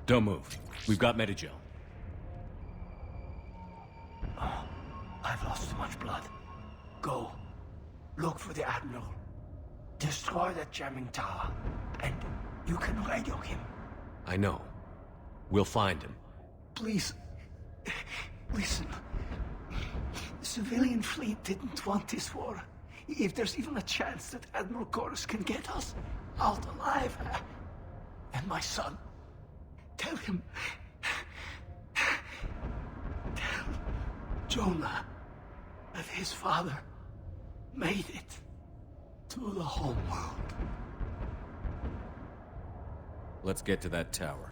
Don't move. We've got Medigel. I've lost too much blood. Go. Look for the Admiral. Destroy that jamming tower. And you can radio him. I know. We'll find him. Please. Listen. The civilian fleet didn't want this war. If there's even a chance that Admiral Chorus can get us out alive. And my son. Tell him. Tell Jonah that his father made it to the home world. Let's get to that tower.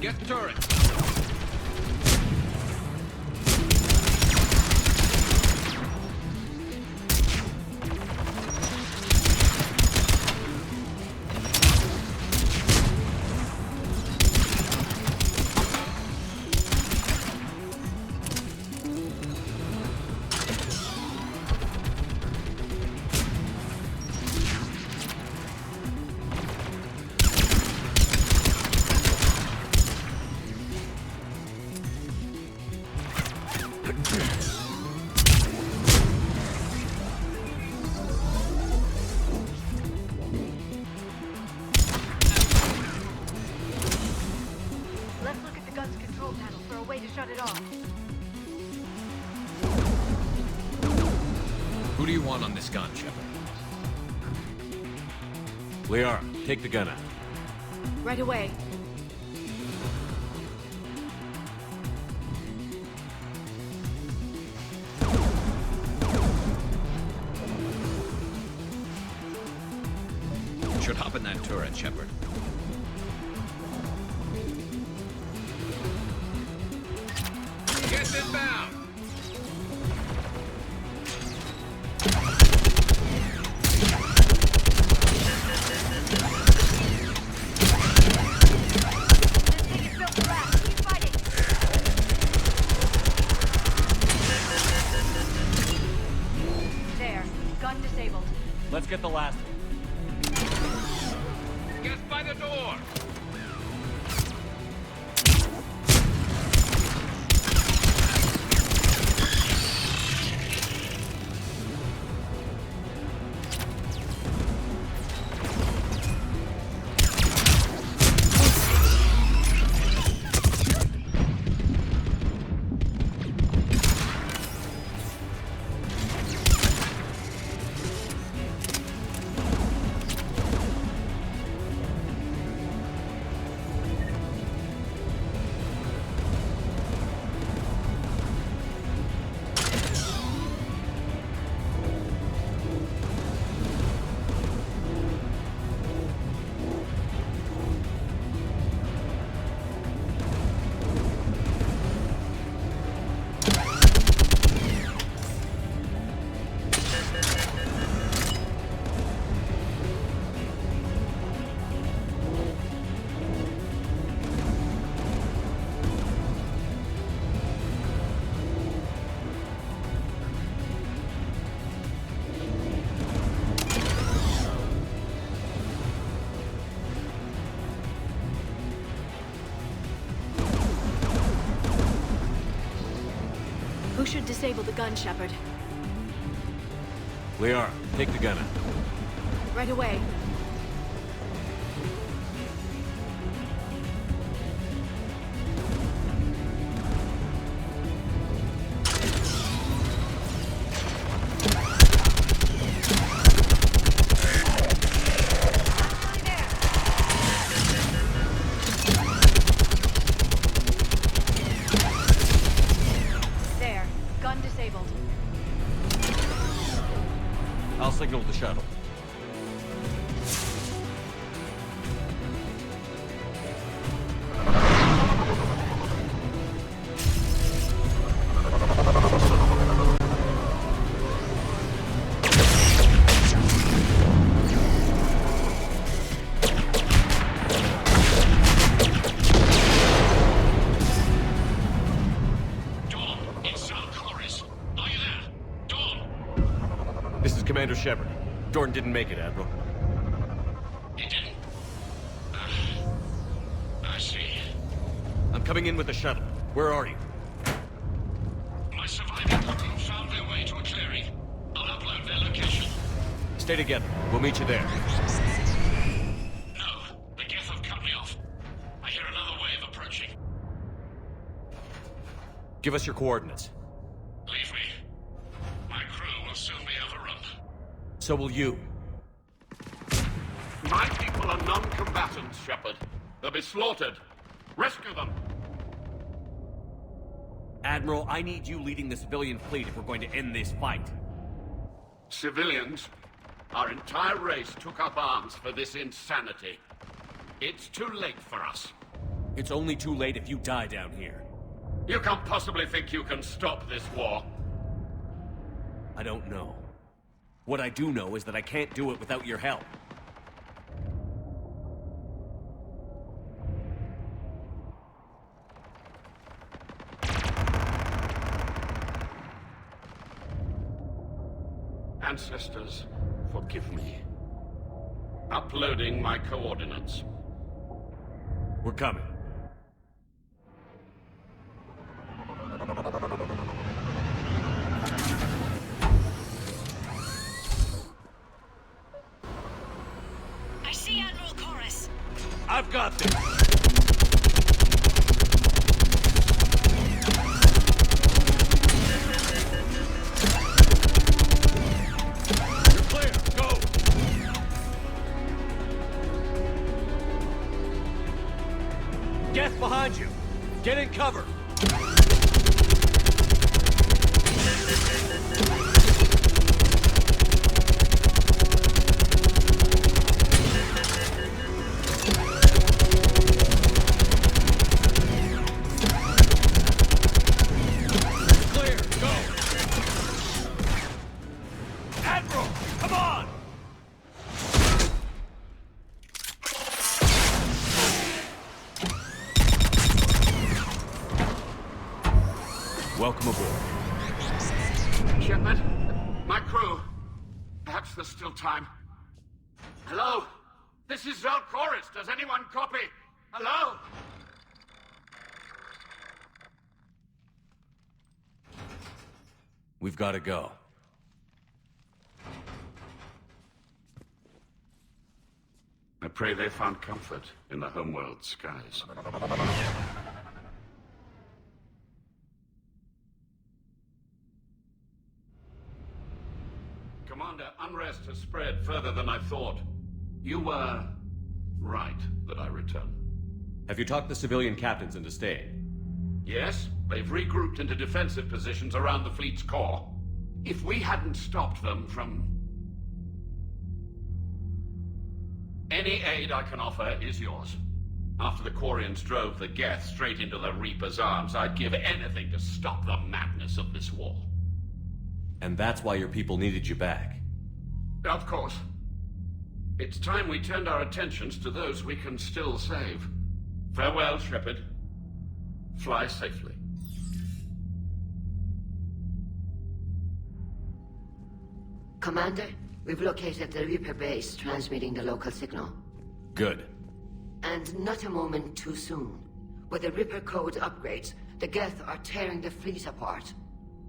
Get the turret. Let's look at the gun's control panel for a way to shut it off. Who do you want on this gun, Shepard? Liara, take the gun out. Right away. Should hop in that turret, Shepard. Get inbound! There. Gun disabled. Let's get the last one. Get by the door! Who should disable the gun, Shepard? Liara, take the gun out. Right away. There. Gun disabled. I'll signal the shuttle. This is Commander Shepard. Dorn didn't make it, Admiral. He didn't? I see. I'm coming in with the shuttle. Where are you? My surviving team found their way to a clearing. I'll upload their location. Stay together. We'll meet you there. No, the Geth have cut me off. I hear another wave approaching. Give us your coordinates. Leave me. My crew will soon be overrun. So will you. My people are non-combatants, Shepard. They'll be slaughtered. Rescue them. Admiral, I need you leading the civilian fleet if we're going to end this fight. Civilians? Our entire race took up arms for this insanity. It's too late for us. It's only too late if you die down here. You can't possibly think you can stop this war. I don't know. What I do know is that I can't do it without your help. Ancestors, forgive me. Uploading my coordinates. We're coming. I've got this! You're clear, go! Geth behind you! Get in cover! Clear, go! Admiral, come on! Welcome aboard. Shepard, my crew. Perhaps there's still time. Hello? This is Zell Chorus. Does anyone copy? Hello? We've got to go. I pray they found comfort in the homeworld skies. Commander, unrest has spread further than I thought. You were right that I return. Have you talked the civilian captains into staying? Yes, they've regrouped into defensive positions around the fleet's core. If we hadn't stopped them from... Any aid I can offer is yours. After the Quarians drove the Geth straight into the Reaper's arms, I'd give anything to stop the madness of this war. And that's why your people needed you back. Of course. It's time we turned our attentions to those we can still save. Farewell, Shepard. Fly safely. Commander, we've located the Reaper base transmitting the local signal. Good. And not a moment too soon. With the Reaper code upgrades, the Geth are tearing the fleet apart.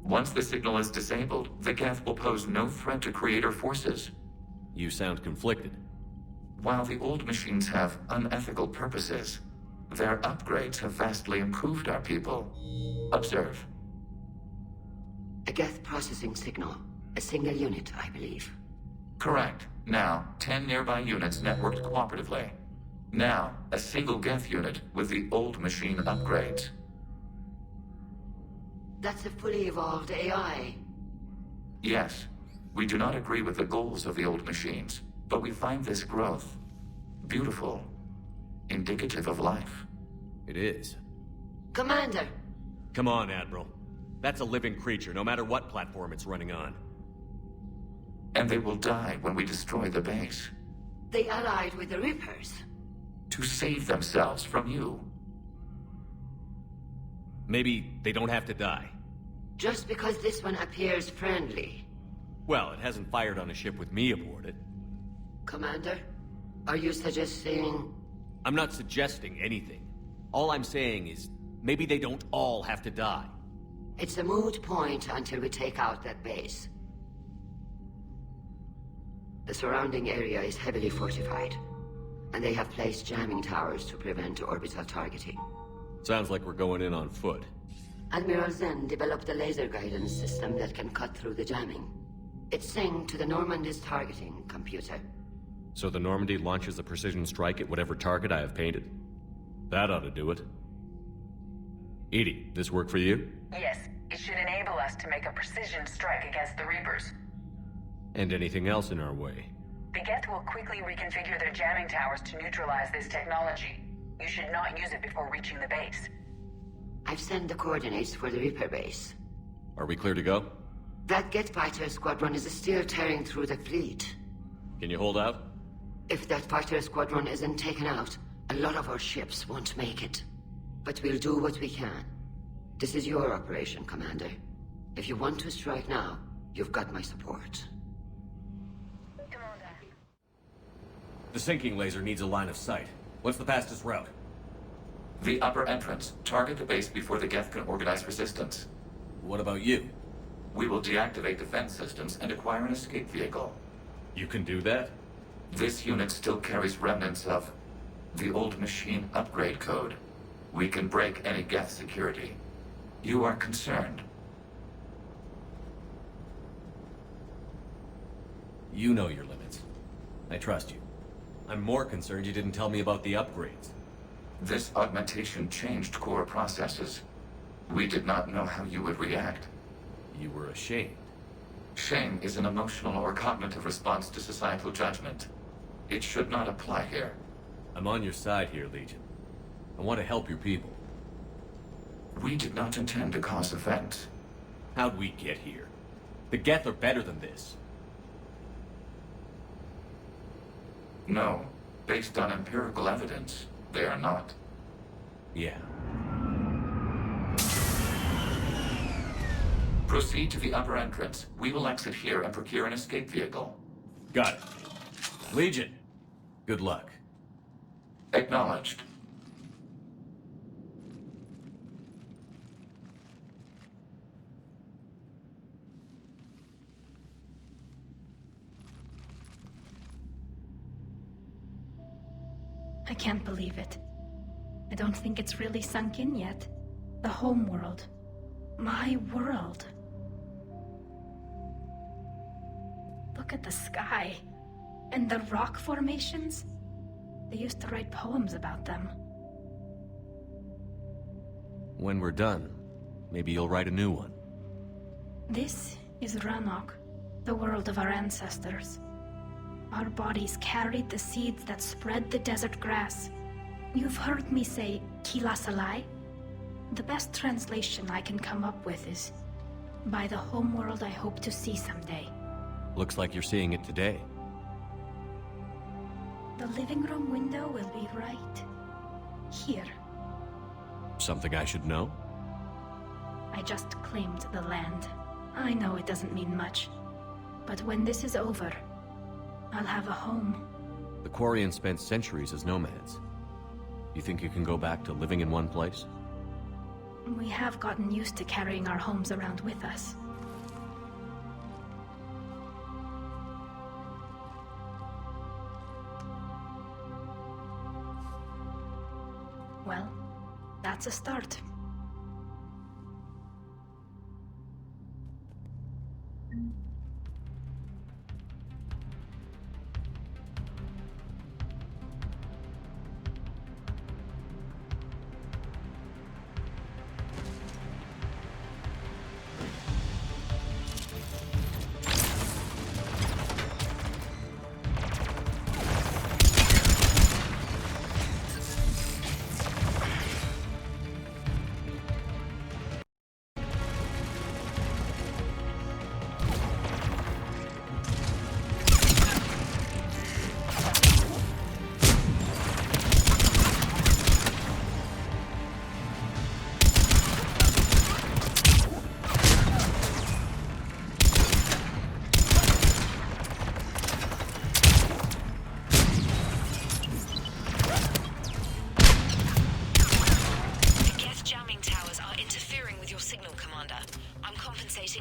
Once the signal is disabled, the Geth will pose no threat to Creator forces. You sound conflicted. While the old machines have unethical purposes, their upgrades have vastly improved our people. Observe. A Geth processing signal. A single unit, I believe. Correct. Now, 10 nearby units networked cooperatively. Now, a single Geth unit with the old machine upgrades. That's a fully evolved AI. Yes, we do not agree with the goals of the old machines, but we find this growth beautiful, indicative of life. It is. Commander! Come on, Admiral. That's a living creature, no matter what platform it's running on. And they will die when we destroy the base. They allied with the Reapers. To save themselves from you. Maybe they don't have to die. Just because this one appears friendly. Well, it hasn't fired on a ship with me aboard it. Commander, are you suggesting... I'm not suggesting anything. All I'm saying is, maybe they don't all have to die. It's a moot point until we take out that base. The surrounding area is heavily fortified, and they have placed jamming towers to prevent orbital targeting. Sounds like we're going in on foot. Admiral Zen developed a laser guidance system that can cut through the jamming. It's synced to the Normandy's targeting computer. So the Normandy launches a precision strike at whatever target I have painted? That ought to do it. Edie, this work for you? Yes, it should enable us to make a precision strike against the Reapers. And anything else in our way? The Geth will quickly reconfigure their jamming towers to neutralize this technology. You should not use it before reaching the base. I've sent the coordinates for the Reaper base. Are we clear to go? That Geth fighter squadron is still tearing through the fleet. Can you hold out? If that fighter squadron isn't taken out, a lot of our ships won't make it. But we'll do what we can. This is your operation, Commander. If you want to strike now, you've got my support. The sinking laser needs a line of sight. What's the fastest route? The upper entrance. Target the base before the Geth can organize resistance. What about you? We will deactivate defense systems and acquire an escape vehicle. You can do that? This unit still carries remnants of The old machine upgrade code. We can break any Geth security. You are concerned. You know your limits. I trust you. I'm more concerned you didn't tell me about the upgrades. This augmentation changed core processes. We did not know how you would react. You were ashamed. Shame is an emotional or cognitive response to societal judgment. It should not apply here. I'm on your side here, Legion. I want to help your people. We did not intend to cause offense. How'd we get here? The Geth are better than this. No. Based on empirical evidence, they are not. Yeah. Proceed to the upper entrance. We will exit here and procure an escape vehicle. Got it. Legion, good luck. Acknowledged. I can't believe it. I don't think it's really sunk in yet. The home world. My world. Look at the sky. And the rock formations. They used to write poems about them. When we're done, maybe you'll write a new one. This is Rannoch, the world of our ancestors. Our bodies carried the seeds that spread the desert grass. You've heard me say, Kilasalai? The best translation I can come up with is, by the homeworld I hope to see someday. Looks like you're seeing it today. The living room window will be right here. Something I should know? I just claimed the land. I know it doesn't mean much, but when this is over, I'll have a home. The Kvarians spent centuries as nomads. You think you can go back to living in one place? We have gotten used to carrying our homes around with us. Well, that's a start.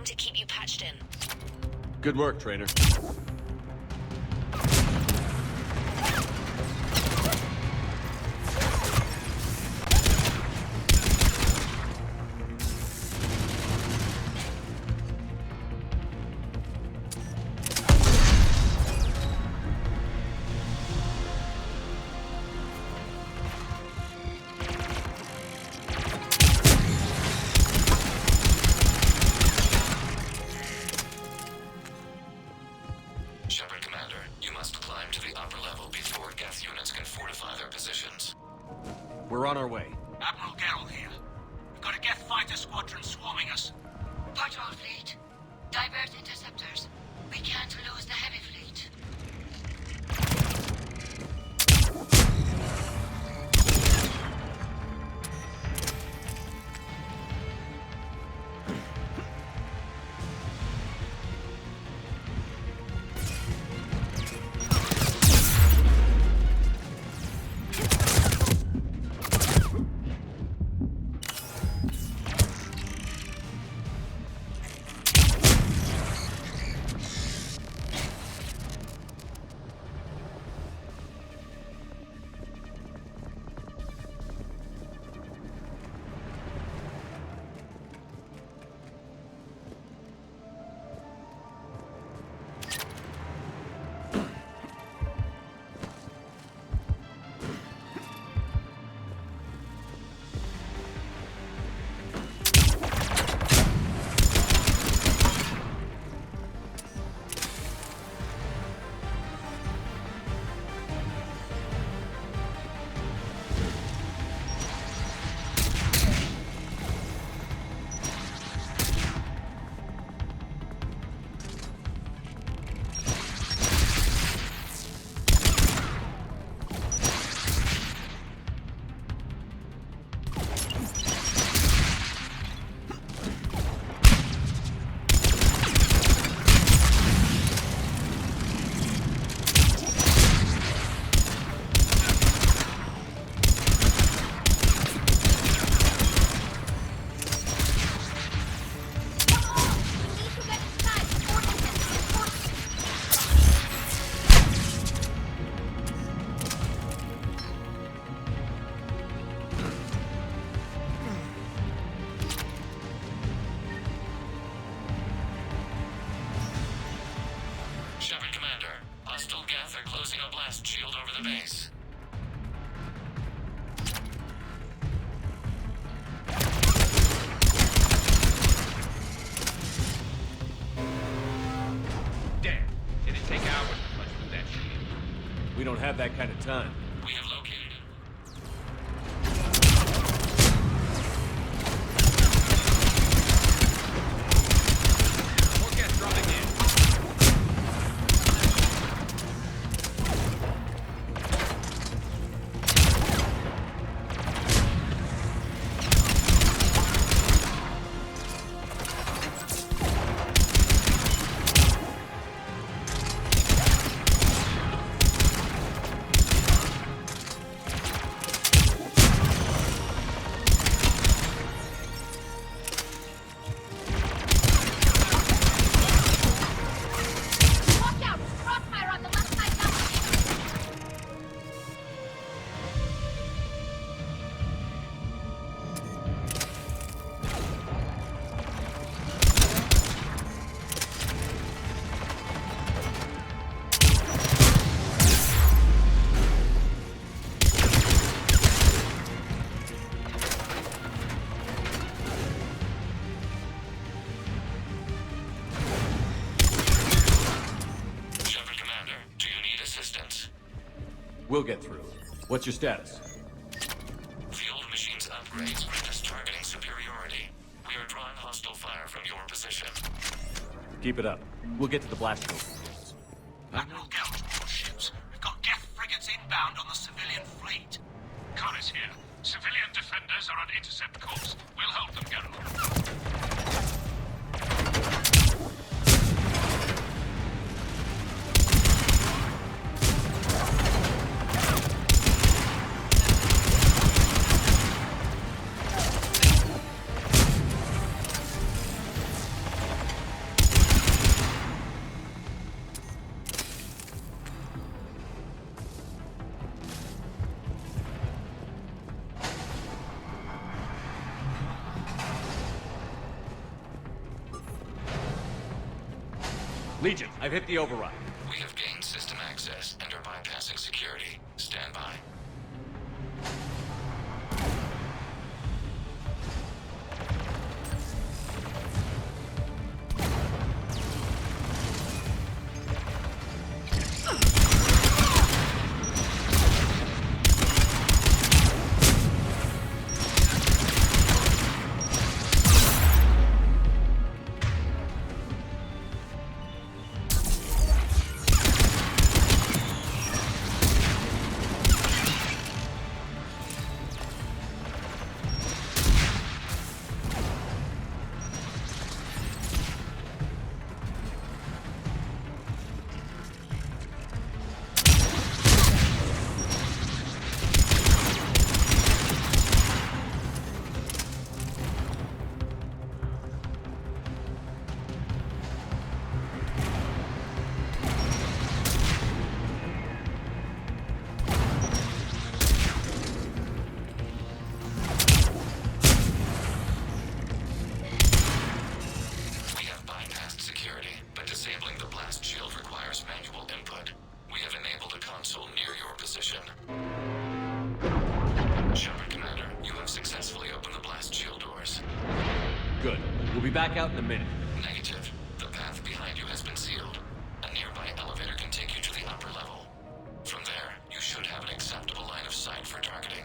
To keep you patched in. Good work, trainer. We're on our way. Admiral Geralt here. We've got a Geth fighter squadron swarming us. Patrol fleet, divert interceptors. We can't lose the heavy fleet. We don't have that kind of time. We have located him. More gas dropping in. Watch out! Crossfire on the left side balcony! Shepard Commander, do you need assistance? We'll get through. What's your status? The old machine's upgrades grant us targeting superiority. We are drawing hostile fire from your position. Keep it up. We'll get to the blast field. Admiral Gelt, all ships. We've got Geth frigates inbound on the civilian fleet. Corus here. Civilian defenders are on intercept course. We'll help them, Geralt. Legion, I've hit the override. We have gained system access and are bypassing security. Stand by. We have bypassed security, but disabling the blast shield requires manual input. We have enabled a console near your position. Shepard Commander, you have successfully opened the blast shield doors. Good. We'll be back out in a minute. Negative. The path behind you has been sealed. A nearby elevator can take you to the upper level. From there, you should have an acceptable line of sight for targeting.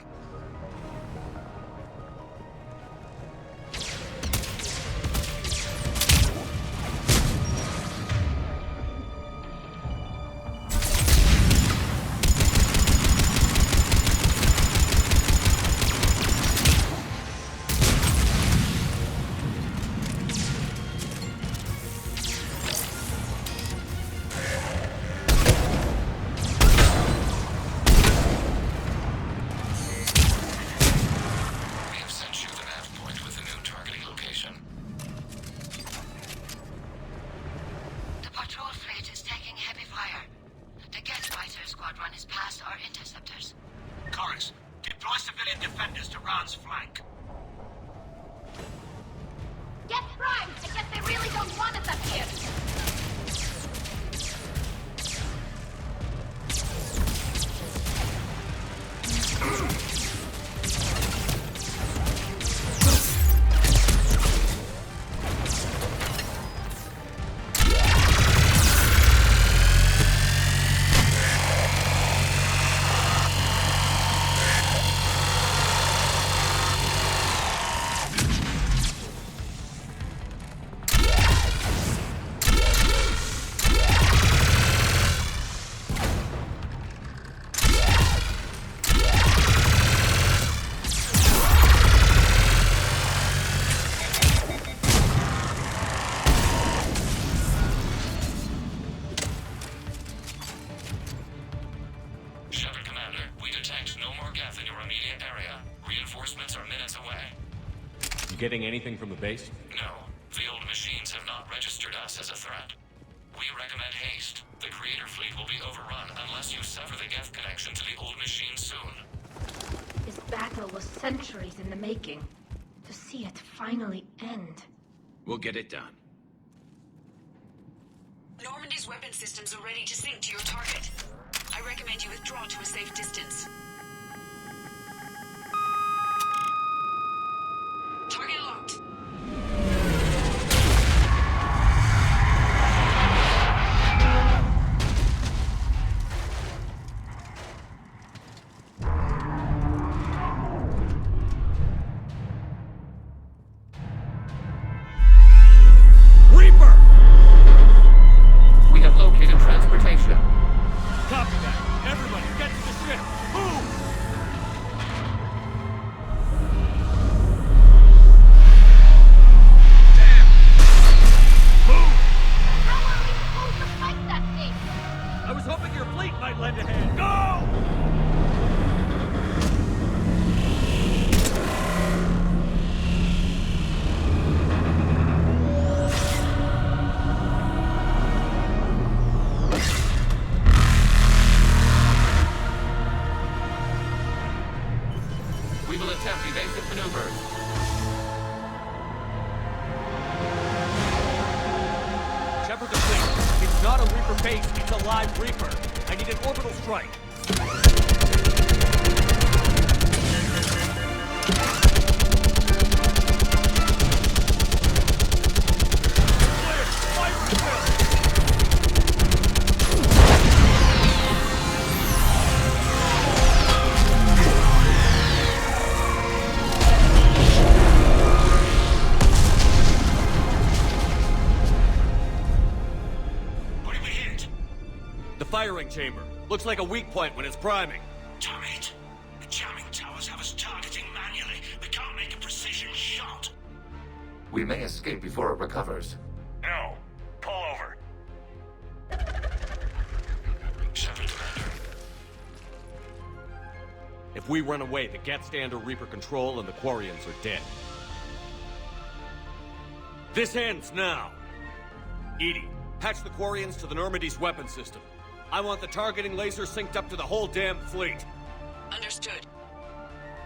getting anything from the base? No. The old machines have not registered us as a threat. We recommend haste. The Creator fleet will be overrun unless you sever the Geth connection to the old machine soon. This battle was centuries in the making. To see it finally end. We'll get it done. Normandy's weapon systems are ready to sink to your target. I recommend you withdraw to a safe distance. Target locked. Reaper! We have located transportation. Copy that. Everybody, get to the ship. Move! I was hoping your fleet might lend a hand. Go! We will attempt evasive maneuvers. Shepard the fleet. It's not a Reaper base, it's a live Reaper. I need an orbital strike. Clear! Fire refill! What did we hit? The firing chamber. Looks like a weak point when it's priming. Damn it. The jamming towers have us targeting manually. We can't make a precision shot. We may escape before it recovers. No. Pull over. Shepard, Commander. If we run away, the Geth stand under Reaper control and the Kvarians are dead. This ends now. Edie, patch the Kvarians to the Normandy's weapon system. I want the targeting laser synced up to the whole damn fleet. Understood.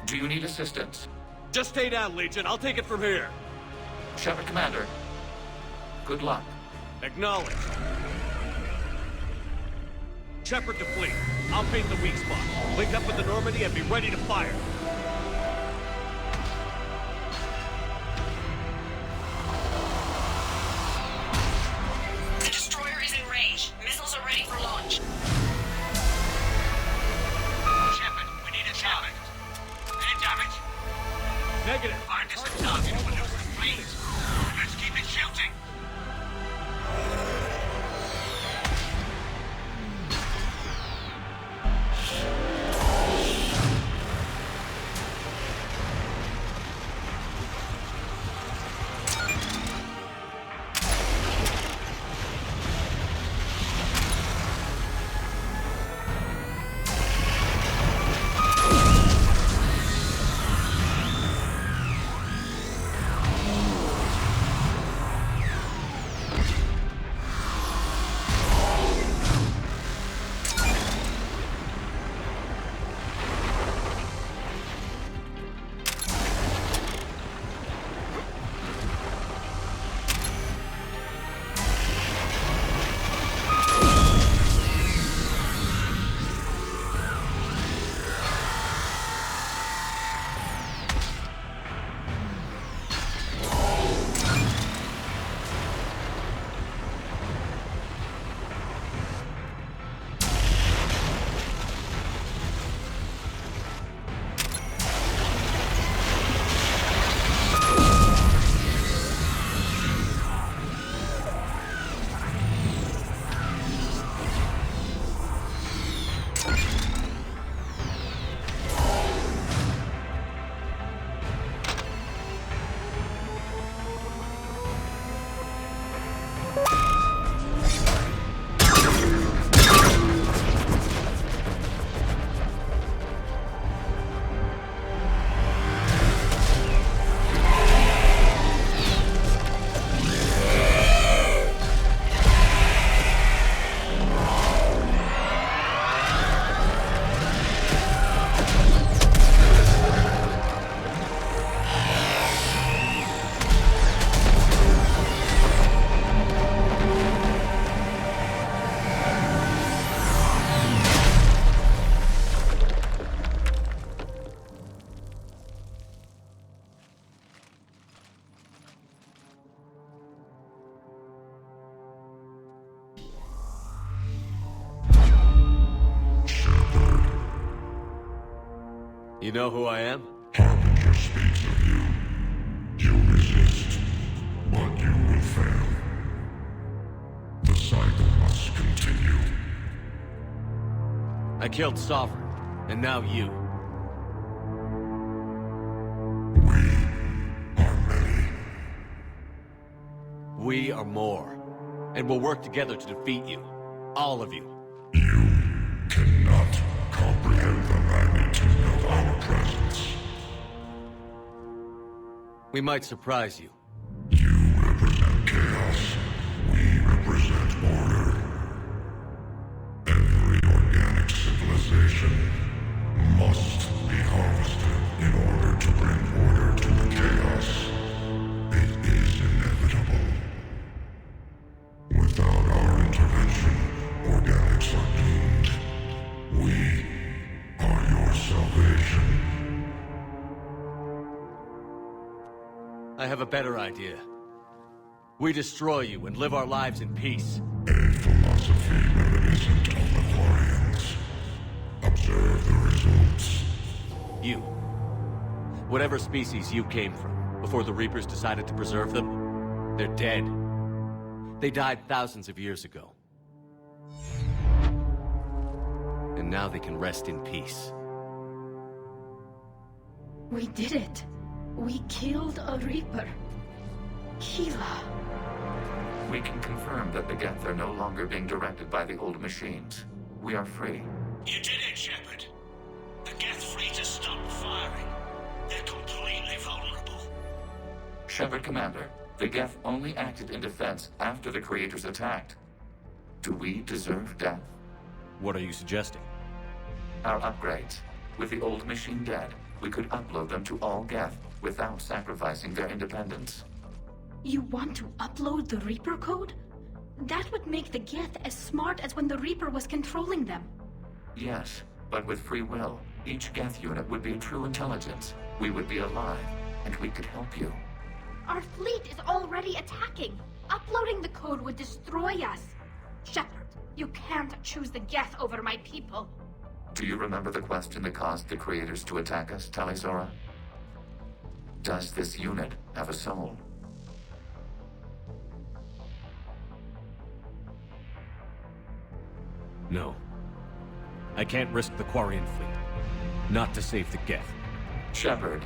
Do you need assistance? Just stay down, Legion. I'll take it from here. Shepard, Commander. Good luck. Acknowledged. Shepard to fleet. I'll paint the weak spot. Link up with the Normandy and be ready to fire. The destroyer is in range. Missiles are ready for launch. Shepard, we need a target. Any damage? Negative. Find us a target and we'll lose the fleet. Let's keep it shooting. You know who I am? Harbinger speaks of you. You resist, but you will fail. The cycle must continue. I killed Sovereign, and now you. We are more, and we'll work together to defeat you. All of you. You cannot comprehend the magnitude of our presence. We might surprise you. You represent chaos. We represent order. Every organic civilization must be harvested in order to bring order to the chaos. It is inevitable. Without our intervention, organics are doomed. We are your salvation. I have a better idea. We destroy you and live our lives in peace. A philosophy reminiscent of the Kvarianům. Observe the results. You. Whatever species you came from, before the Reapers decided to preserve them, they're dead. They died thousands of years ago. And now they can rest in peace. We did it. We killed a Reaper. Keela. We can confirm that the Geth are no longer being directed by the old machines. We are free. You did it, Shepard. The Geth fleet has stopped firing. They're completely vulnerable. Shepard, Commander, the Geth only acted in defense after the Creators attacked. Do we deserve death? What are you suggesting? Our upgrades. With the old machine dead, we could upload them to all Geth without sacrificing their independence. You want to upload the Reaper code? That would make the Geth as smart as when the Reaper was controlling them. Yes, but with free will, each Geth unit would be a true intelligence. We would be alive, and we could help you. Our fleet is already attacking. Uploading the code would destroy us. Shepard, you can't choose the Geth over my people. Do you remember the question that caused the Creators to attack us, Talisora? Does this unit have a soul? No. I can't risk the Kvarian fleet. Not to save the Geth. Shepard.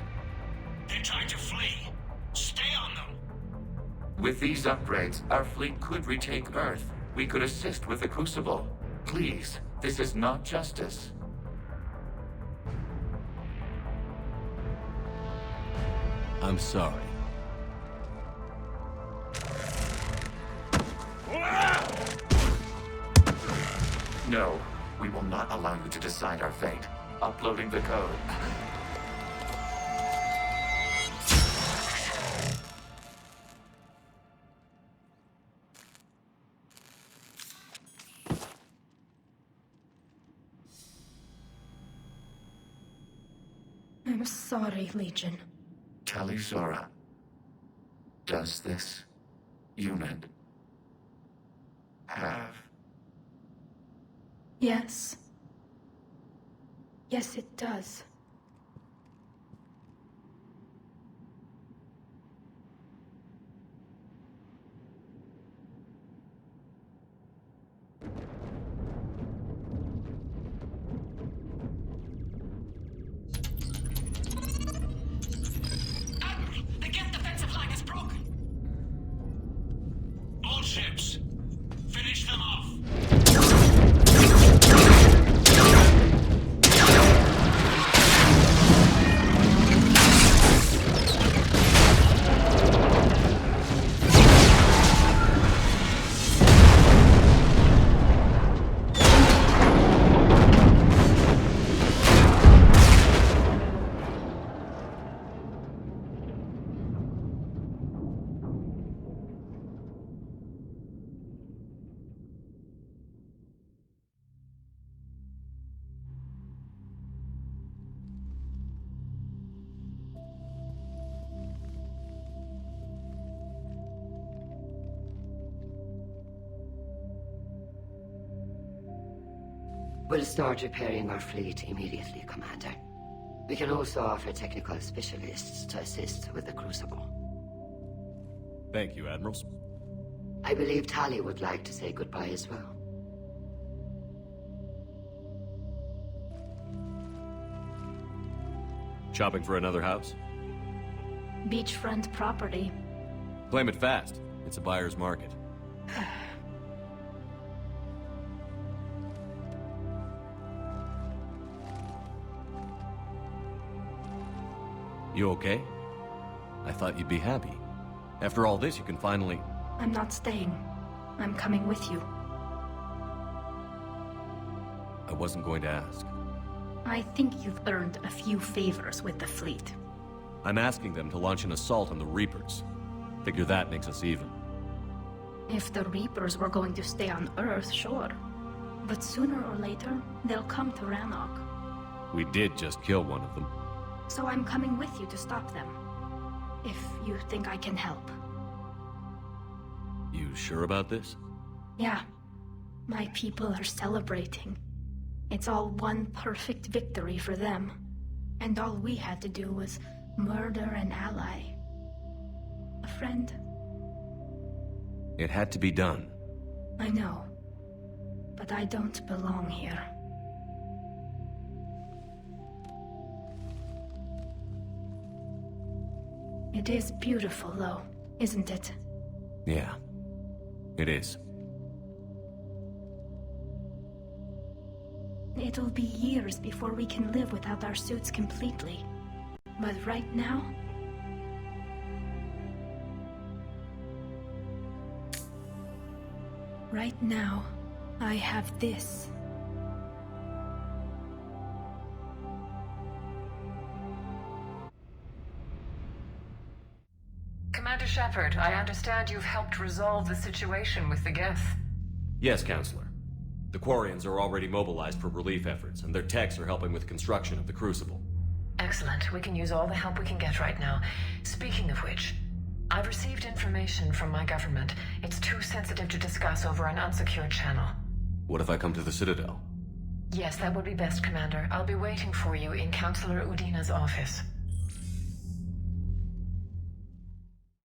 They're trying to flee. Stay on them. With these upgrades, our fleet could retake Earth. We could assist with the Crucible. Please, this is not justice. I'm sorry. No, we will not allow you to decide our fate. Uploading the code. I'm sorry, Legion. Talisora. Does this unit have... Yes. Yes, it does. Admiral, the Geth defensive line is broken. All ships, finish them off. We'll start repairing our fleet immediately, Commander. We can also offer technical specialists to assist with the Crucible. Thank you, Admirals. I believe Tali would like to say goodbye as well. Shopping for another house? Beachfront property. Claim it fast. It's a buyer's market. You okay? I thought you'd be happy. After all this, you can finally... I'm not staying. I'm coming with you. I wasn't going to ask. I think you've earned a few favors with the fleet. I'm asking them to launch an assault on the Reapers. Figure that makes us even. If the Reapers were going to stay on Earth, sure. But sooner or later, they'll come to Rannoch. We did just kill one of them. So I'm coming with you to stop them. If you think I can help. You sure about this? Yeah. My people are celebrating. It's all one perfect victory for them. And all we had to do was murder an ally. A friend. It had to be done. I know. But I don't belong here. It is beautiful, though, isn't it? Yeah. It is. It'll be years before we can live without our suits completely. But right now... Right now, I have this. Commander Shepard, I understand you've helped resolve the situation with the Geth. Yes, Counselor. The Kvarians are already mobilized for relief efforts, and their techs are helping with construction of the Crucible. Excellent. We can use all the help we can get right now. Speaking of which, I've received information from my government. It's too sensitive to discuss over an unsecured channel. What if I come to the Citadel? Yes, that would be best, Commander. I'll be waiting for you in Counselor Udina's office.